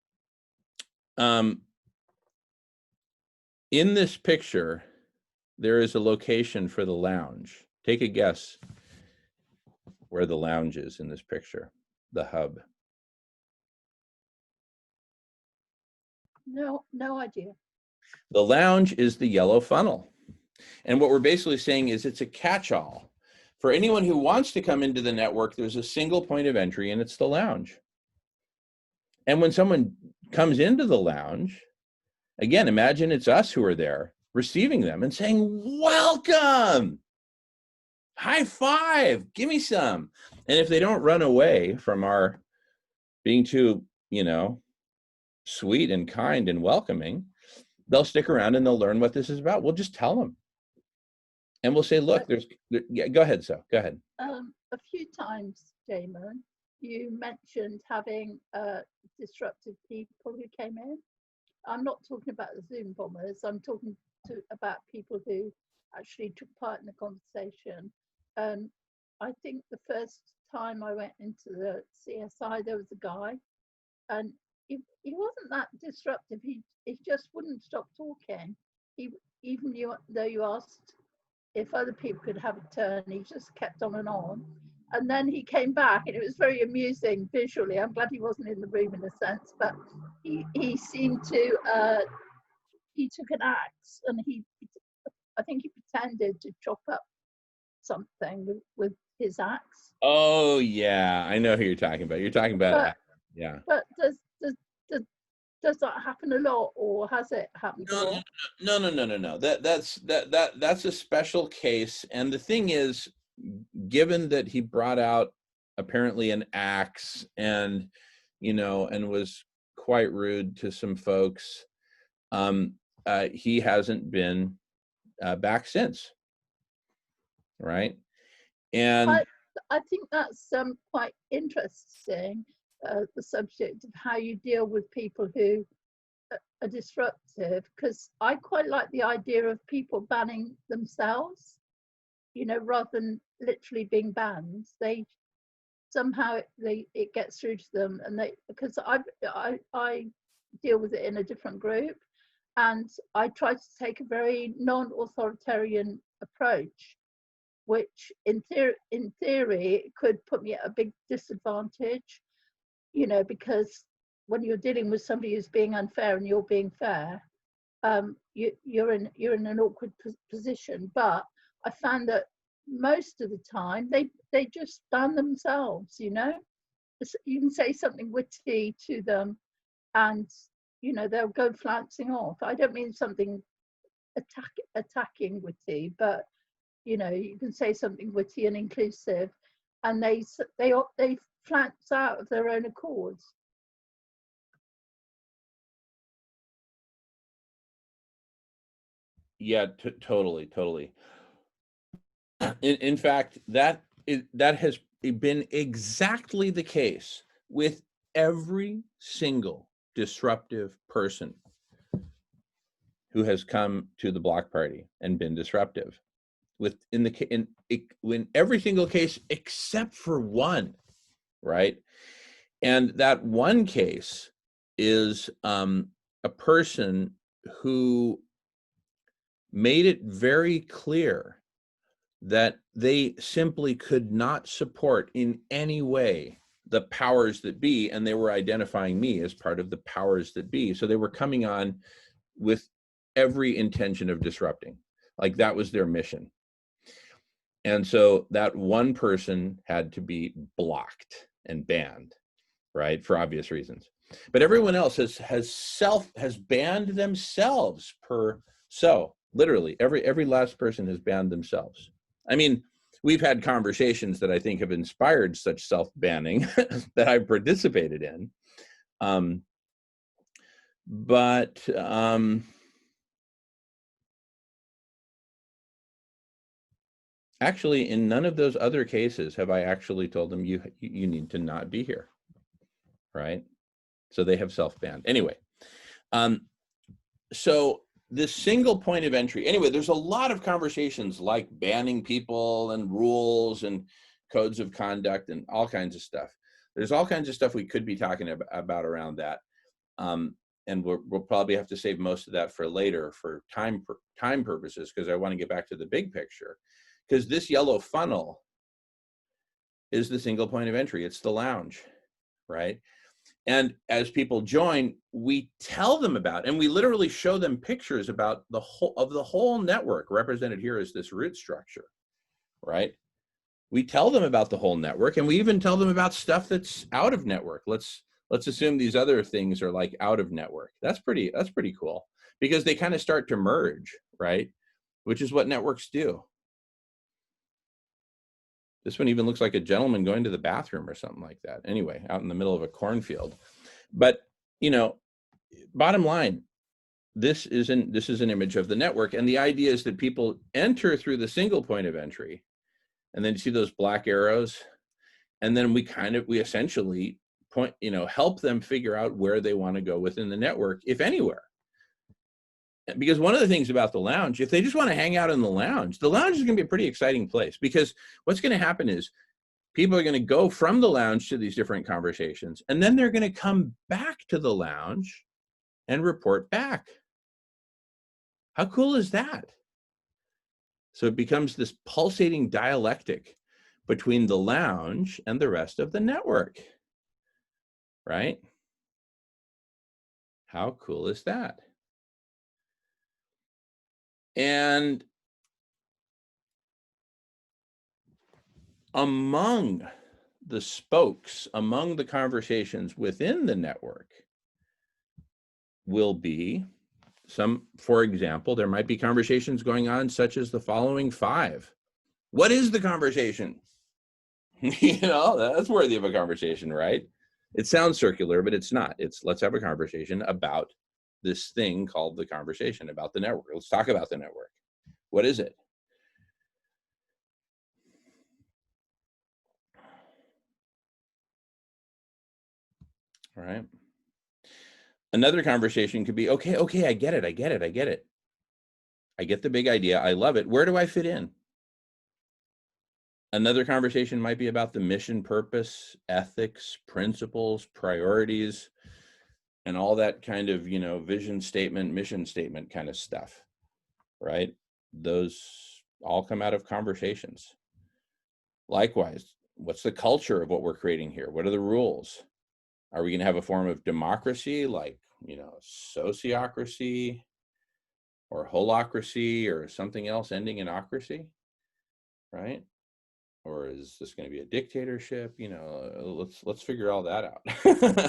S1: in this picture, there is a location for the lounge. Take a guess where the lounge is in this picture. the hub?
S4: No, no idea.
S1: The lounge is the yellow funnel. And what we're basically saying is it's a catch-all. For anyone who wants to come into the network, there's a single point of entry, and it's the lounge. And when someone comes into the lounge, again, imagine it's us who are there receiving them and saying, welcome, high five, give me some. And if they don't run away from our being too, sweet and kind and welcoming, they'll stick around and they'll learn what this is about. We'll just tell them. And we'll say, look, yeah, go ahead, so go ahead.
S4: A few times, Damon, you mentioned having disruptive people who came in. I'm not talking about the Zoom bombers. I'm talking about people who actually took part in the conversation. I think the first time I went into the CSI, there was a guy, and he wasn't that disruptive. He just wouldn't stop talking. Even though you asked if other people could have a turn, he just kept on and on. And then he came back, and it was very amusing visually. I'm glad he wasn't in the room in a sense, but he seemed to, he took an axe, and I think he pretended to chop up something with his axe.
S1: Oh, yeah, I know who you're talking about. You're talking about, yeah.
S4: But does that happen a lot, or has it happened?
S1: No. That's a special case. And the thing is, given that he brought out apparently an axe and was quite rude to some folks, he hasn't been back since, right? And
S4: I think that's quite interesting, the subject of how you deal with people who are disruptive, because I quite like the idea of people banning themselves, rather than literally being banned. They somehow it gets through to them, and because I deal with it in a different group, and I try to take a very non-authoritarian approach, which in theory could put me at a big disadvantage, because when you're dealing with somebody who's being unfair and you're being fair, you're in an awkward position. But I found that most of the time they just ban themselves. You can say something witty to them, and they'll go flouncing off. I don't mean something attacking witty, but you can say something witty and inclusive, and they flounce out of their own accord.
S1: yeah, totally. In fact, that has been exactly the case with every single disruptive person who has come to the block party and been disruptive. In every single case except for one, right? And that one case is a person who made it very clear that they simply could not support in any way the powers that be, and they were identifying me as part of the powers that be. So they were coming on with every intention of disrupting, like that was their mission. And so that one person had to be blocked and banned, right, for obvious reasons. But everyone else has banned themselves so literally every last person has banned themselves. I mean, we've had conversations that I think have inspired such self-banning that I've participated in. Actually, in none of those other cases have I actually told them you need to not be here, right? So they have self-banned. Anyway, so this single point of entry, anyway, there's a lot of conversations like banning people and rules and codes of conduct and all kinds of stuff. There's all kinds of stuff we could be talking about around that. And we'll probably have to save most of that for later for time purposes, because I want to get back to the big picture. Because this yellow funnel is the single point of entry. It's the lounge. right? And as people join, we tell them about, and we literally show them pictures about the whole network, represented here as this root structure, right? We tell them about the whole network, and we even tell them about stuff that's out of network. Let's assume these other things are like out of network. That's pretty cool, because they kind of start to merge, right? Which is what networks do. This one even looks like a gentleman going to the bathroom or something like that. Anyway, out in the middle of a cornfield. But, you know, bottom line, this is an image of the network. And the idea is that people enter through the single point of entry, and then you see those black arrows. And then we essentially help them figure out where they want to go within the network, if anywhere. Because one of the things about the lounge, if they just want to hang out in the lounge is going to be a pretty exciting place, because what's going to happen is people are going to go from the lounge to these different conversations, and then they're going to come back to the lounge and report back. How cool is that? So it becomes this pulsating dialectic between the lounge and the rest of the network, right? How cool is that? And among the spokes, among the conversations within the network will be some, for example, there might be conversations going on such as the following 5. What is the conversation? That's worthy of a conversation, right? It sounds circular, but it's not. It's let's have a conversation about this thing called the conversation, about the network. Let's talk about the network. What is it? All right. Another conversation could be, okay, I get it. I get the big idea. I love it. Where do I fit in? Another conversation might be about the mission, purpose, ethics, principles, priorities, and all that kind of, vision statement, mission statement kind of stuff, right? Those all come out of conversations. Likewise, what's the culture of what we're creating here? What are the rules? Are we going to have a form of democracy, like, sociocracy or holocracy or something else ending in ocracy, right? Or is this going to be a dictatorship? Let's figure all that out.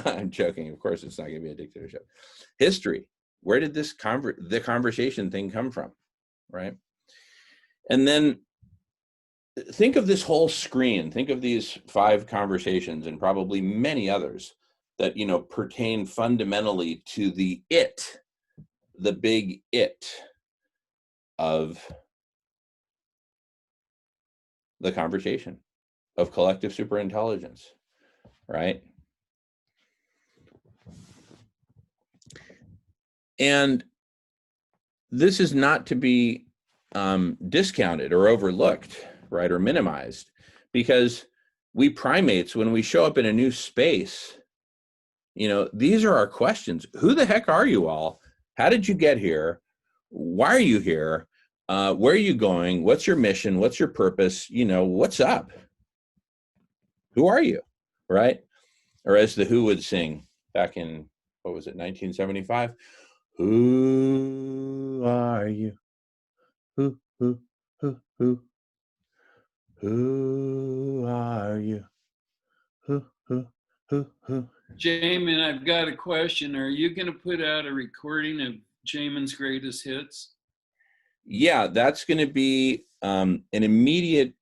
S1: I'm joking. Of course, it's not going to be a dictatorship. History. Where did the conversation thing come from, right? And then think of this whole screen. Think of these 5 conversations and probably many others that, pertain fundamentally to the big it of the conversation, of collective superintelligence, right? And this is not to be discounted or overlooked, right, or minimized, because we primates, when we show up in a new space, these are our questions. Who the heck are you all? How did you get here? Why are you here? Where are you going? What's your mission? What's your purpose? What's up? Who are you? Right? Or as the Who would sing back in, 1975? Who are you? Who are you? Who?
S2: Jamin, I've got a question. Are you going to put out a recording of Jamin's greatest hits?
S1: Yeah, that's going to be an immediate,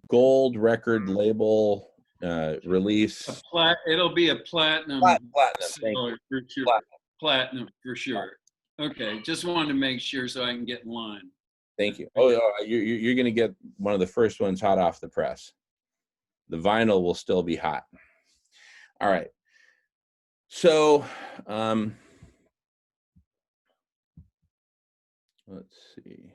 S1: gold record label release.
S2: It'll be a platinum.
S1: Platinum.
S2: For sure. Platinum for sure. Okay, just wanted to make sure so I can get in line.
S1: Thank you. Oh, you're going to get one of the first ones hot off the press. The vinyl will still be hot. All right. So, let's see.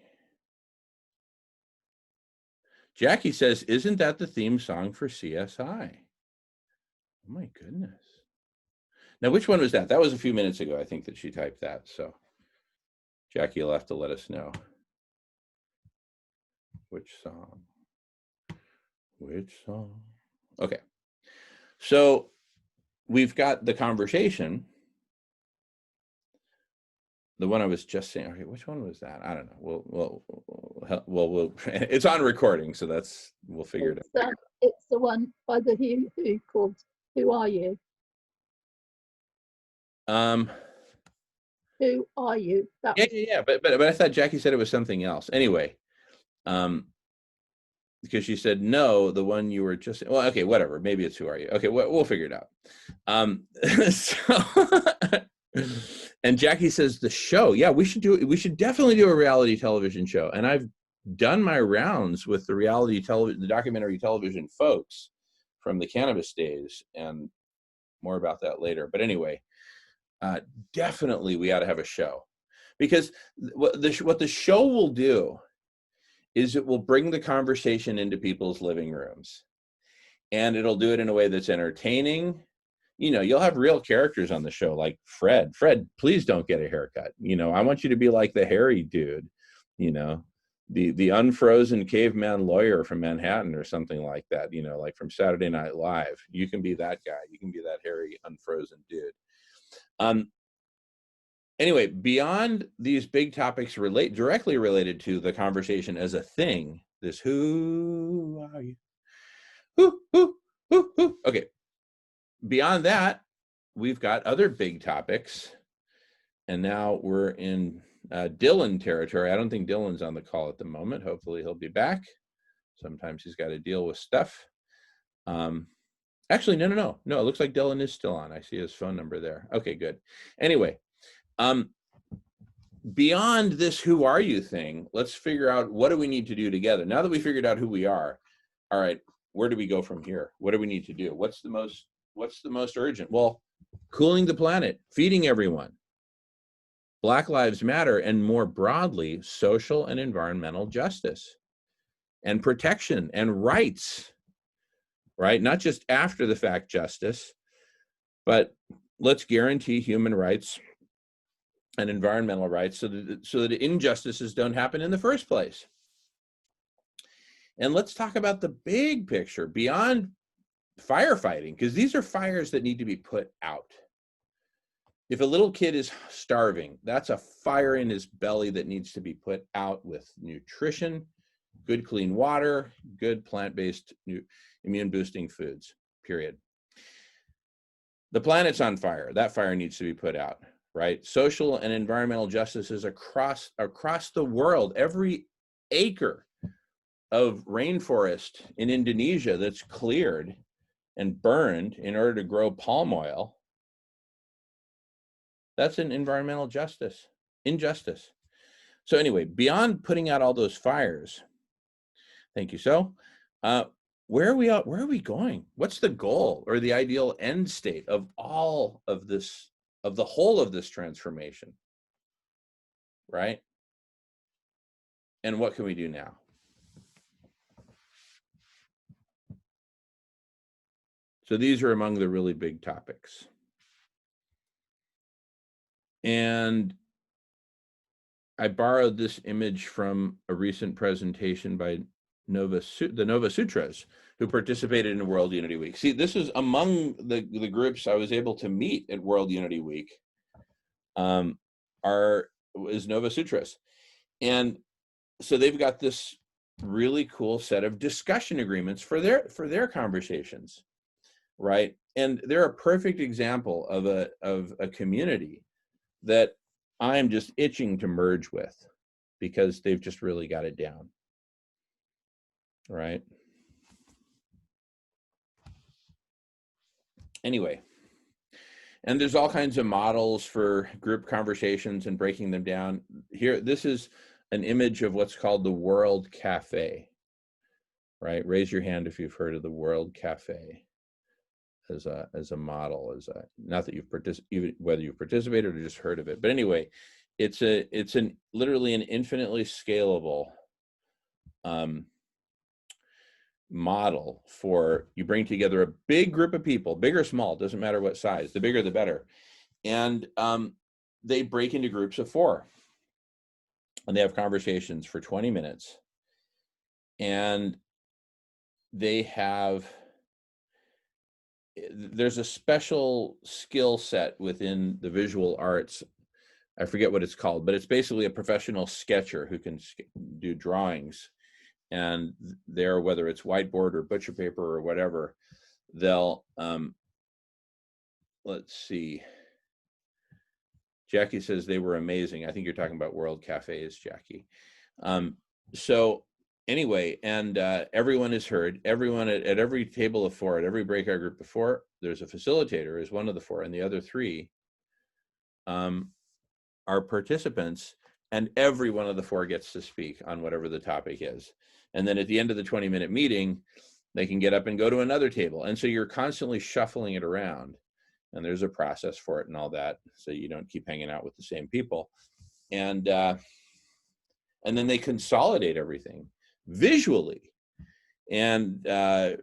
S1: Jackie says, isn't that the theme song for CSI? Oh my goodness. Now, which one was that? That was a few minutes ago, I think, that she typed that. So Jackie will have to let us know. Which song? Okay. So we've got the conversation. The one I was just saying, okay, which one was that? I don't know. We'll it's on recording, so we'll figure it out.
S4: It's the one by the who called Who Are You? Who are you? That was,
S1: Yeah. But I thought Jackie said it was something else. Anyway, because she said no, the one you were just, well, okay, whatever. Maybe it's Who Are You? Okay, we'll figure it out. And Jackie says the show. Yeah, we should definitely do a reality television show. And I've done my rounds with the documentary television folks from the cannabis days, and more about that later. But anyway, definitely we ought to have a show, because what the show will do is it will bring the conversation into people's living rooms, and it'll do it in a way that's entertaining. You'll have real characters on the show, like Fred. Fred, please don't get a haircut. I want you to be like the hairy dude, the unfrozen caveman lawyer from Manhattan or something like that, like from Saturday Night Live. You can be that guy. You can be that hairy, unfrozen dude. Anyway, beyond these big topics directly related to the conversation as a thing, this who are you? Who? Okay. Beyond that, we've got other big topics. And now we're in Dylan territory. I don't think Dylan's on the call at the moment. Hopefully he'll be back. Sometimes he's got to deal with stuff. Actually, no. It looks like Dylan is still on. I see his phone number there. Okay, good. Anyway, beyond this who are you thing, let's figure out what do we need to do together. Now that we figured out who we are, all right, where do we go from here? What do we need to do? What's the most urgent? Well, cooling the planet, feeding everyone, Black Lives Matter, and more broadly, social and environmental justice and protection and rights, right? Not just after the fact justice, but let's guarantee human rights and environmental rights so that injustices don't happen in the first place. And let's talk about the big picture beyond firefighting, because these are fires that need to be put out. If a little kid is starving, that's a fire in his belly that needs to be put out with nutrition, good clean water, good plant-based immune boosting foods, period. The planet's on fire. That fire needs to be put out, right? Social and environmental justices across the world, every acre of rainforest in Indonesia that's cleared and burned in order to grow palm oil, that's an environmental injustice. So anyway, beyond putting out all those fires, thank you. So where are we going? What's the goal or the ideal end state of all of this, of the whole of this transformation, right? And what can we do now? So these are among the really big topics. And I borrowed this image from a recent presentation by the Nova Sutras, who participated in World Unity Week. See, this is among the groups I was able to meet at World Unity Week, is Nova Sutras. And so they've got this really cool set of discussion agreements for their conversations, right? And they're a perfect example of a community that I'm just itching to merge with, because they've just really got it down, right? Anyway, and there's all kinds of models for group conversations and breaking them down. Here, this is an image of what's called the World Cafe, right? Raise your hand if you've heard of the World Cafe as a model, not that whether you've participated or just heard of it. But anyway, it's literally an infinitely scalable model for, you bring together a big group of people, big or small, doesn't matter what size, the bigger the better. And they break into groups of 4. And they have conversations for 20 minutes. And they have there's a special skill set within the visual arts. I forget what it's called, but it's basically a professional sketcher who can do drawings. And there, whether it's whiteboard or butcher paper or whatever, they'll, let's see. Jackie says they were amazing. I think you're talking about World Cafes, Jackie. So anyway, and everyone is heard. Everyone at every table of four, at every breakout group before, there's a facilitator as one of the four, and the other three are participants, and every one of the four gets to speak on whatever the topic is. And then at the end of the 20-minute meeting, they can get up and go to another table. And so you're constantly shuffling it around. And there's a process for it and all that, so you don't keep hanging out with the same people. And then they consolidate everything visually. And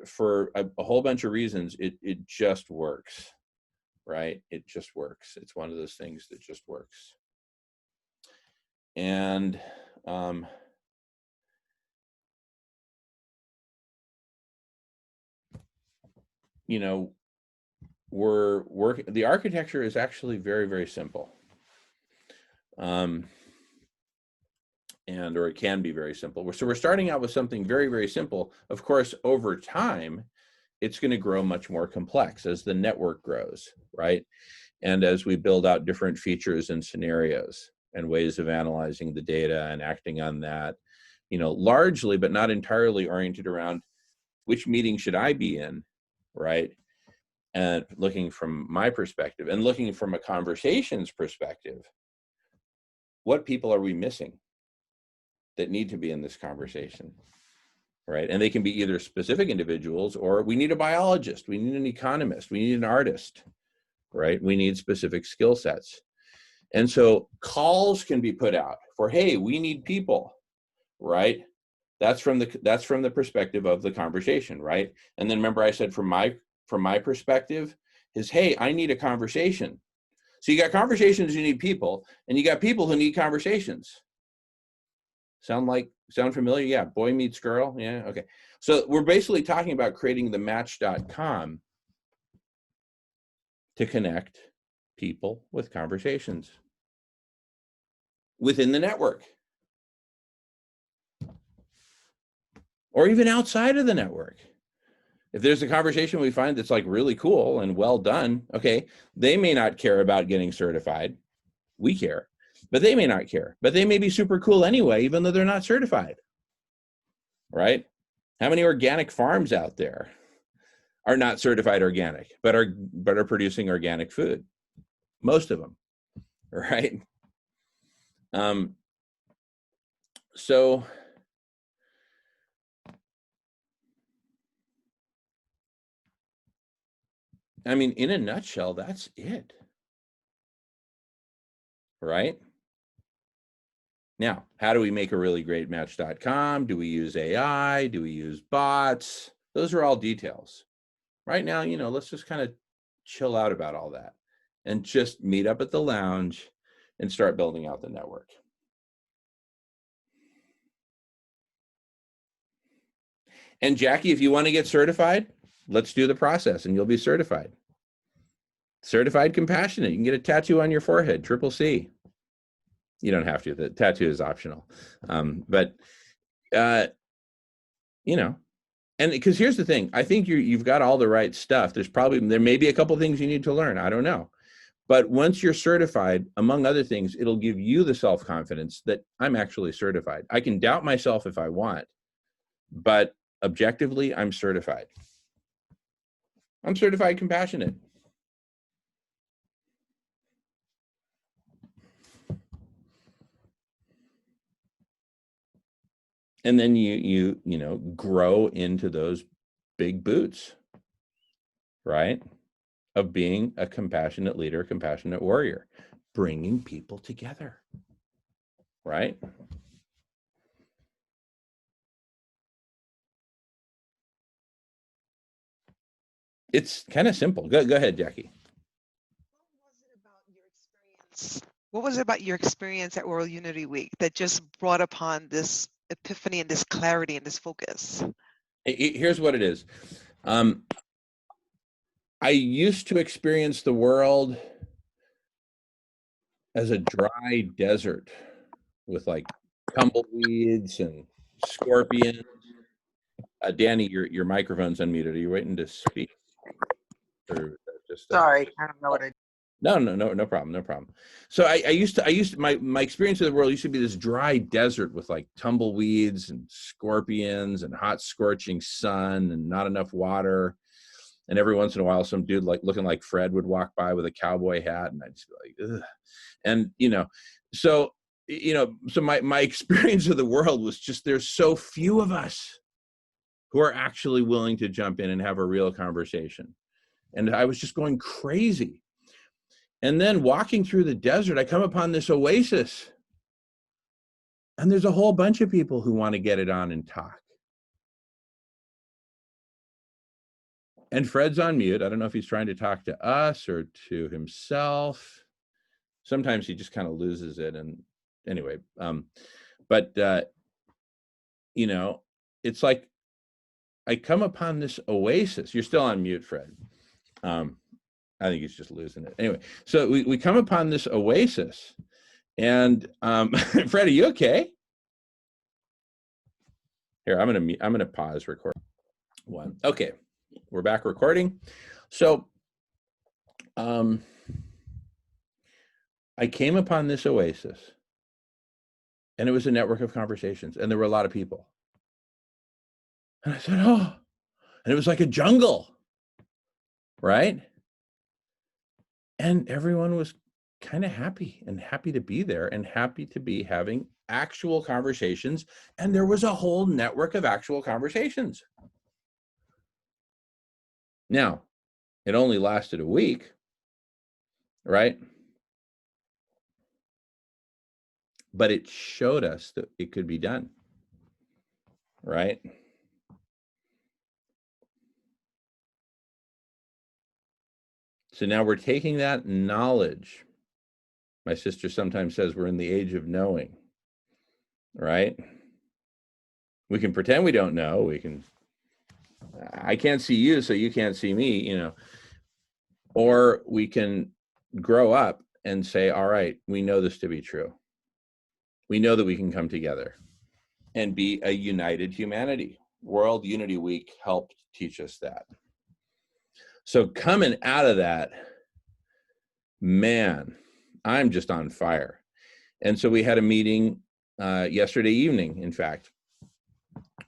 S1: for a whole bunch of reasons, it just works, right? It just works. It's one of those things that just works. And you know, we're working, the architecture is actually very, very simple. Or it can be very simple. So we're starting out with something very, very simple. Of course, over time, it's going to grow much more complex as the network grows, right? And as we build out different features and scenarios and ways of analyzing the data and acting on that, largely, but not entirely oriented around which meeting should I be in, right? And looking from my perspective and looking from a conversations perspective, what people are we missing that need to be in this conversation, right? And they can be either specific individuals, or we need a biologist, we need an economist, we need an artist, right? We need specific skill sets. And so calls can be put out for, hey, we need people, right? That's from the perspective of the conversation, right? And then remember I said from my perspective is, hey, I need a conversation. So you got conversations, you need people, and you got people who need conversations. Sound familiar? Yeah, boy meets girl. Yeah, okay. So we're basically talking about creating the match.com to connect people with conversations within the network. Or even outside of the network. If there's a conversation we find that's like really cool and well done, okay, they may not care about getting certified. We care, but they may not care. But they may be super cool anyway, even though they're not certified, right? How many organic farms out there are not certified organic, but are producing organic food? Most of them, right? So I mean, in a nutshell, that's it, right? Now, how do we make a really great match.com? Do we use AI? Do we use bots? Those are all details. Right now, let's just kind of chill out about all that and just meet up at the lounge and start building out the network. And Jackie, if you want to get certified, let's do the process and you'll be certified. Certified compassionate. You can get a tattoo on your forehead, CCC. You don't have to. The tattoo is optional. And because here's the thing, I think you've got all the right stuff. There may be a couple things you need to learn. I don't know. But once you're certified, among other things, it'll give you the self-confidence that I'm actually certified. I can doubt myself if I want, but objectively, I'm certified. I'm certified compassionate. And then you grow into those big boots, right? Of being a compassionate leader, compassionate warrior, bringing people together, right? It's kind of simple. Go ahead, Jackie.
S6: What was it about your experience at World Unity Week that just brought upon this epiphany and this clarity and this focus?
S1: Here's what it is. I used to experience the world as a dry desert with like tumbleweeds and scorpions. Danny, your microphone's unmuted. Are you waiting to speak? Or just
S5: Sorry, I don't know what I.
S1: no problem, no problem. So my experience of the world used to be this dry desert with like tumbleweeds and scorpions and hot scorching sun and not enough water. And every once in a while, some dude like looking like Fred would walk by with a cowboy hat, and I'd just be like, ugh. And so my experience of the world was just there's so few of us who are actually willing to jump in and have a real conversation. And I was just going crazy. And then walking through the desert, I come upon this oasis. And there's a whole bunch of people who want to get it on and talk. And Fred's on mute. I don't know if he's trying to talk to us or to himself. Sometimes he just kind of loses it. And anyway, it's like I come upon this oasis. You're still on mute, Fred. I think he's just losing it. Anyway, so we come upon this oasis. And Fred, are you okay? Here, I'm gonna pause record one. Okay, we're back recording. So I came upon this oasis, and it was a network of conversations, and there were a lot of people. And I said, oh, and it was like a jungle, right? And everyone was kind of happy to be there and happy to be having actual conversations. And there was a whole network of actual conversations. Now, it only lasted a week, right? But it showed us that it could be done, right? So now we're taking that knowledge. My sister sometimes says we're in the age of knowing, right? We can pretend we don't know. I can't see you, so you can't see me, or we can grow up and say, all right, we know this to be true. We know that we can come together and be a united humanity. World Unity Week helped teach us that. So coming out of that, man, I'm just on fire. And so we had a meeting yesterday evening, in fact,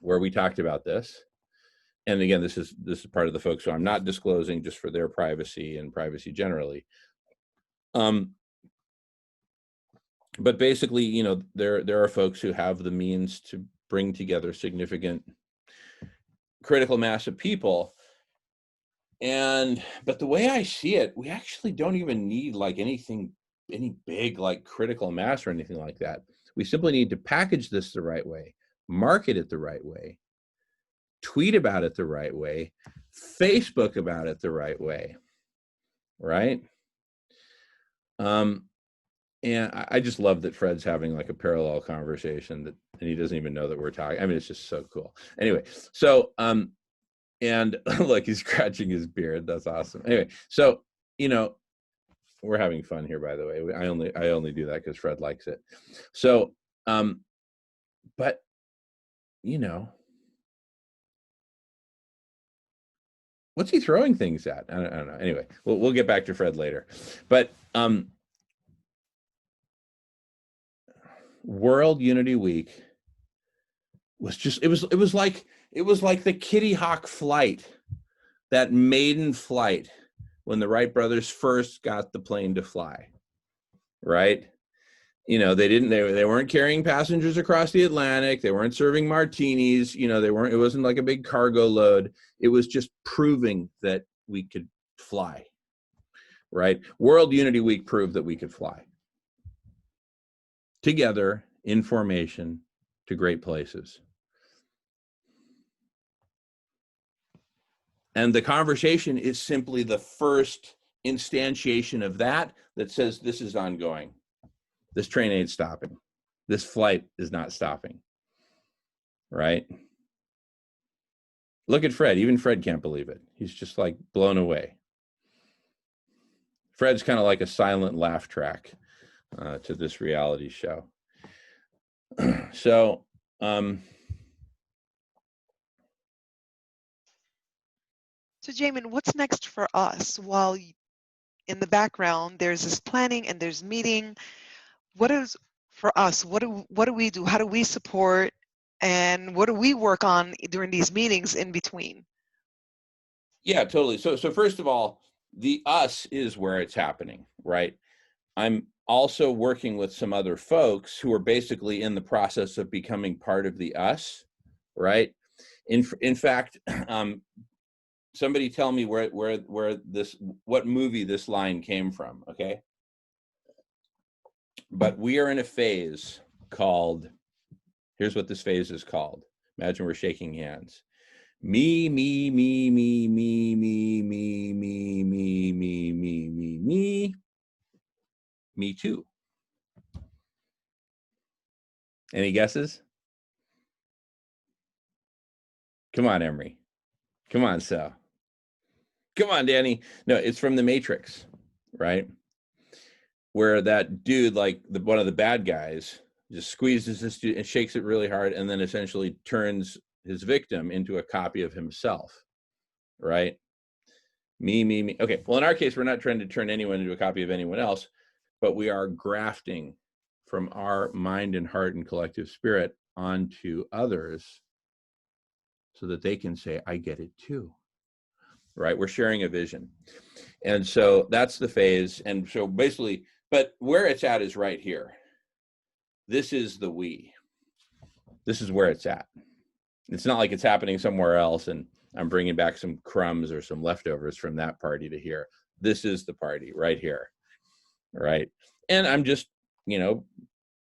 S1: where we talked about this. And again, this is part of the folks who I'm not disclosing just for their privacy and privacy generally. But basically, there are folks who have the means to bring together significant critical mass of people. But the way I see it, we actually don't even need like any big like critical mass or anything like that. We simply need to package this the right way, market it the right way, tweet about it the right way, Facebook about it the right way, right? And I just love that Fred's having like a parallel conversation and he doesn't even know that we're talking. I mean, it's just so cool. Anyway, so and look, he's scratching his beard. That's awesome. Anyway, so we're having fun here, by the way. I only do that because Fred likes it. So, but what's he throwing things at? I don't know. Anyway, we'll get back to Fred later. But World Unity Week was just it was like the Kitty Hawk flight, that maiden flight when the Wright brothers first got the plane to fly, right? They weren't carrying passengers across the Atlantic. They weren't serving martinis. It wasn't like a big cargo load. It was just proving that we could fly, right? World Unity Week proved that we could fly together in formation to great places. And the conversation is simply the first instantiation of that says this is ongoing. This train ain't stopping. This flight is not stopping, right? Look at Fred. Even Fred can't believe it. He's just like blown away, Fred's kind of like a silent laugh track to this reality show. So,
S6: So Jamin, what's next for us? While in the background, there's this planning and there's meeting. What is for us? What do we do? How do we support? And what do we work on during these meetings in between?
S1: yeah, totally. So first of all, the us is where it's happening, right? I'm also working with some other folks who are basically in the process of becoming part of the us, right? In fact, somebody tell me where what movie this line came from, okay? But we are in a phase called, here's what this phase is called. Imagine we're shaking hands. Me, me, me, me, me, me, me, me, me, me, me, me, me, me too. Any guesses? Come on, Emery. Come on, Sal. Come on, Danny. No, it's from The Matrix, right? Where that dude, like one of the bad guys, just squeezes this dude and shakes it really hard, and then essentially turns his victim into a copy of himself, right? Me, me, me. Okay, well, in our case, we're not trying to turn anyone into a copy of anyone else, but we are grafting from our mind and heart and collective spirit onto others so that they can say, I get it too, right? We're sharing a vision. And so that's the phase. And so basically, but where it's at is right here. This is the we. This is where it's at. It's not like it's happening somewhere else and I'm bringing back some crumbs or some leftovers from that party to here. This is the party right here, right? And I'm just,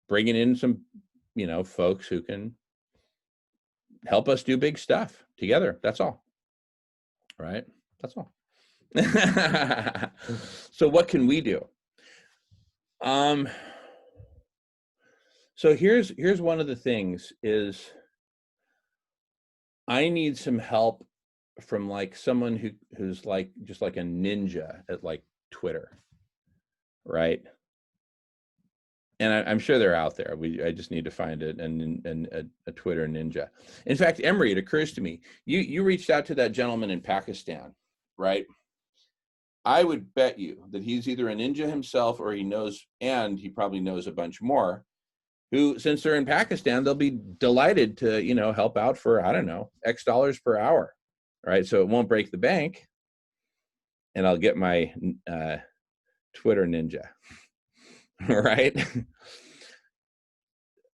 S1: bringing in some, folks who can help us do big stuff together. That's all, right? That's all. So what can we do? So here's one of the things is I need some help from like someone who's like just like a ninja at like Twitter, right? And I'm sure they're out there. I just need to find it and a Twitter ninja. In fact, Emery, it occurs to me, you reached out to that gentleman in Pakistan, right? I would bet you that he's either a ninja himself or he knows, and he probably knows a bunch more, who, since they're in Pakistan, they'll be delighted to, help out for, I don't know, X dollars per hour, right? So it won't break the bank, and I'll get my Twitter ninja, right?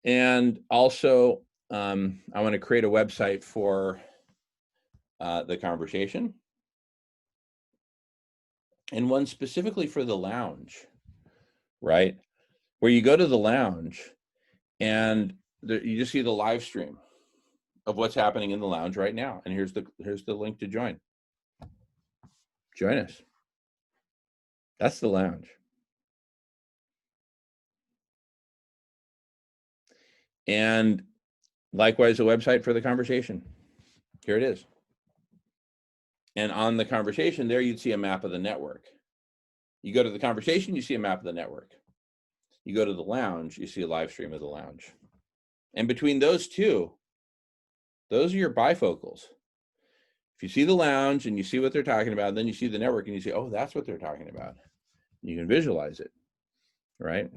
S1: And also, I want to create a website for the conversation, and one specifically for the lounge, right? Where you go to the lounge and you just see the live stream of what's happening in the lounge right now. And here's the link to join. Join us. That's the lounge. And likewise, a website for the conversation. Here it is. And on the conversation there, you'd see a map of the network. You go to the conversation, you see a map of the network. You go to the lounge, you see a live stream of the lounge. And between those two, those are your bifocals. If you see the lounge and you see what they're talking about, then you see the network and you say, oh, that's what they're talking about. You can visualize it, right?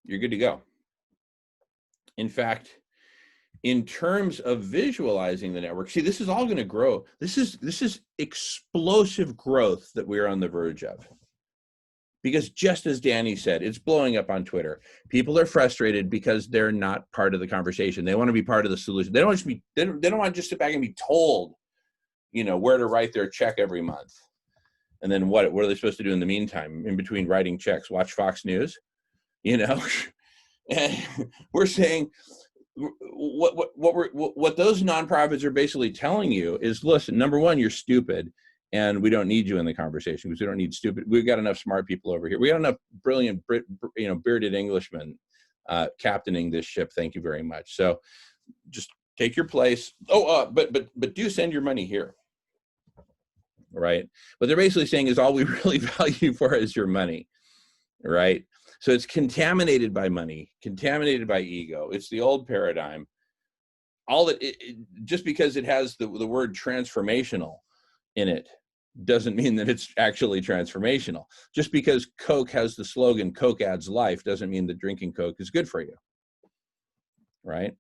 S1: You're good to go. In fact, in terms of visualizing the network, see, this is all going to grow. This is explosive growth that we're on the verge of. Because just as Danny said, it's blowing up on Twitter. People are frustrated because they're not part of the conversation. They want to be part of the solution. They don't want to just sit back and be told, where to write their check every month. And then what are they supposed to do in the meantime, in between writing checks? Watch Fox News, And we're saying what those nonprofits are basically telling you is, listen, number one, you're stupid. And we don't need you in the conversation because we don't need stupid. We've got enough smart people over here. We got enough brilliant, bearded Englishmen captaining this ship. Thank you very much. So just take your place. Oh, but do send your money here. right? What they're basically saying is all we really value for is your money, right? So it's contaminated by money, contaminated by ego. It's the old paradigm. All that just because it has the word transformational in it doesn't mean that it's actually transformational. Just because Coke has the slogan "Coke adds life" doesn't mean that drinking Coke is good for you, right?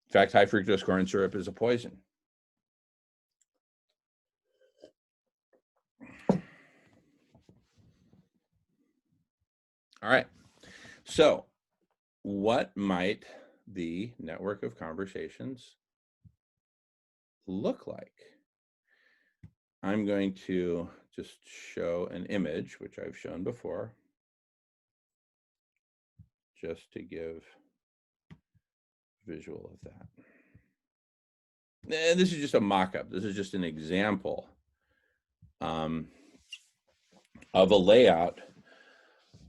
S1: In fact, high fructose corn syrup is a poison. All right. So what might the network of conversations look like? I'm going to just show an image, which I've shown before, just to give visual of that. And this is just a mock-up. This is just an example of a layout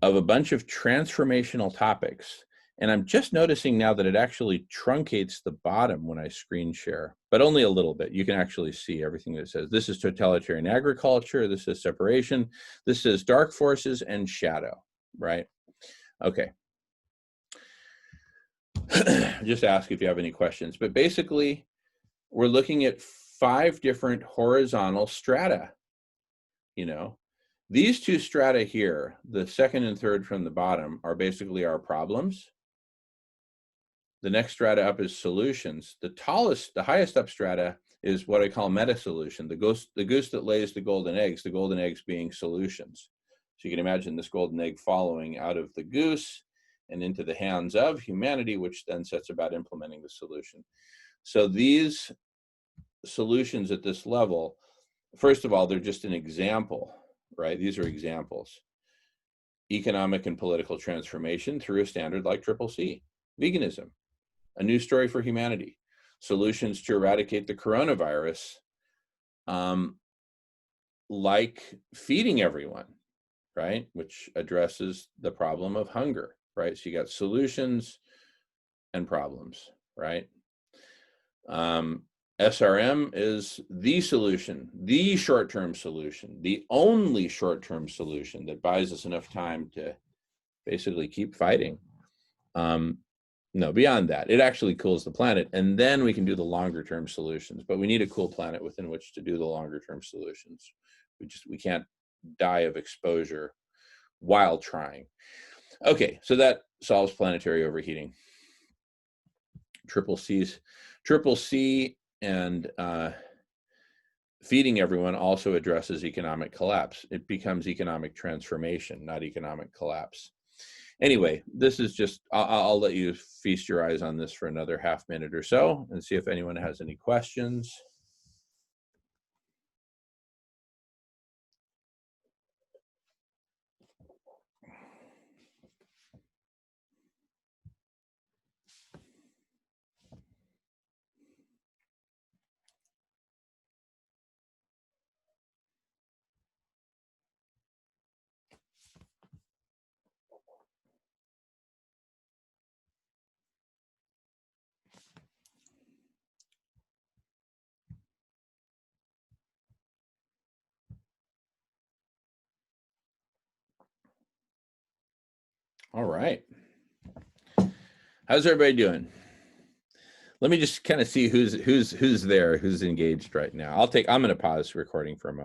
S1: of a bunch of transformational topics. And I'm just noticing now that it actually truncates the bottom when I screen share, but only a little bit. You can actually see everything that it says. This is totalitarian agriculture. This is separation. This is dark forces and shadow, right? Okay. Just ask if you have any questions. But basically, we're looking at 5 different horizontal strata. You know, these 2 strata here, the second and third from the bottom, are basically our problems. The next strata up is solutions. The highest up strata is what I call meta solution, the goose that lays the golden eggs being solutions. So you can imagine this golden egg following out of the goose and into the hands of humanity, which then sets about implementing the solution. So these solutions at this level, first of all, they're just an example, right? These are examples. Economic and political transformation through a standard like CCC. Veganism, a new story for humanity. Solutions to eradicate the coronavirus, like feeding everyone, right? Which addresses the problem of hunger, right? So you got solutions and problems, right? SRM is the solution, the short-term solution, the only short-term solution that buys us enough time to basically keep fighting. No, beyond that, it actually cools the planet, and then we can do the longer-term solutions. But we need a cool planet within which to do the longer-term solutions. We can't die of exposure while trying. Okay, so that solves planetary overheating. CCC and feeding everyone also addresses economic collapse. It becomes economic transformation, not economic collapse. Anyway, this is just, I'll let you feast your eyes on this for another half minute or so and see if anyone has any questions. All right. How's everybody doing? Let me just kind of see who's there, who's engaged right now. I'm going to pause the recording for a moment.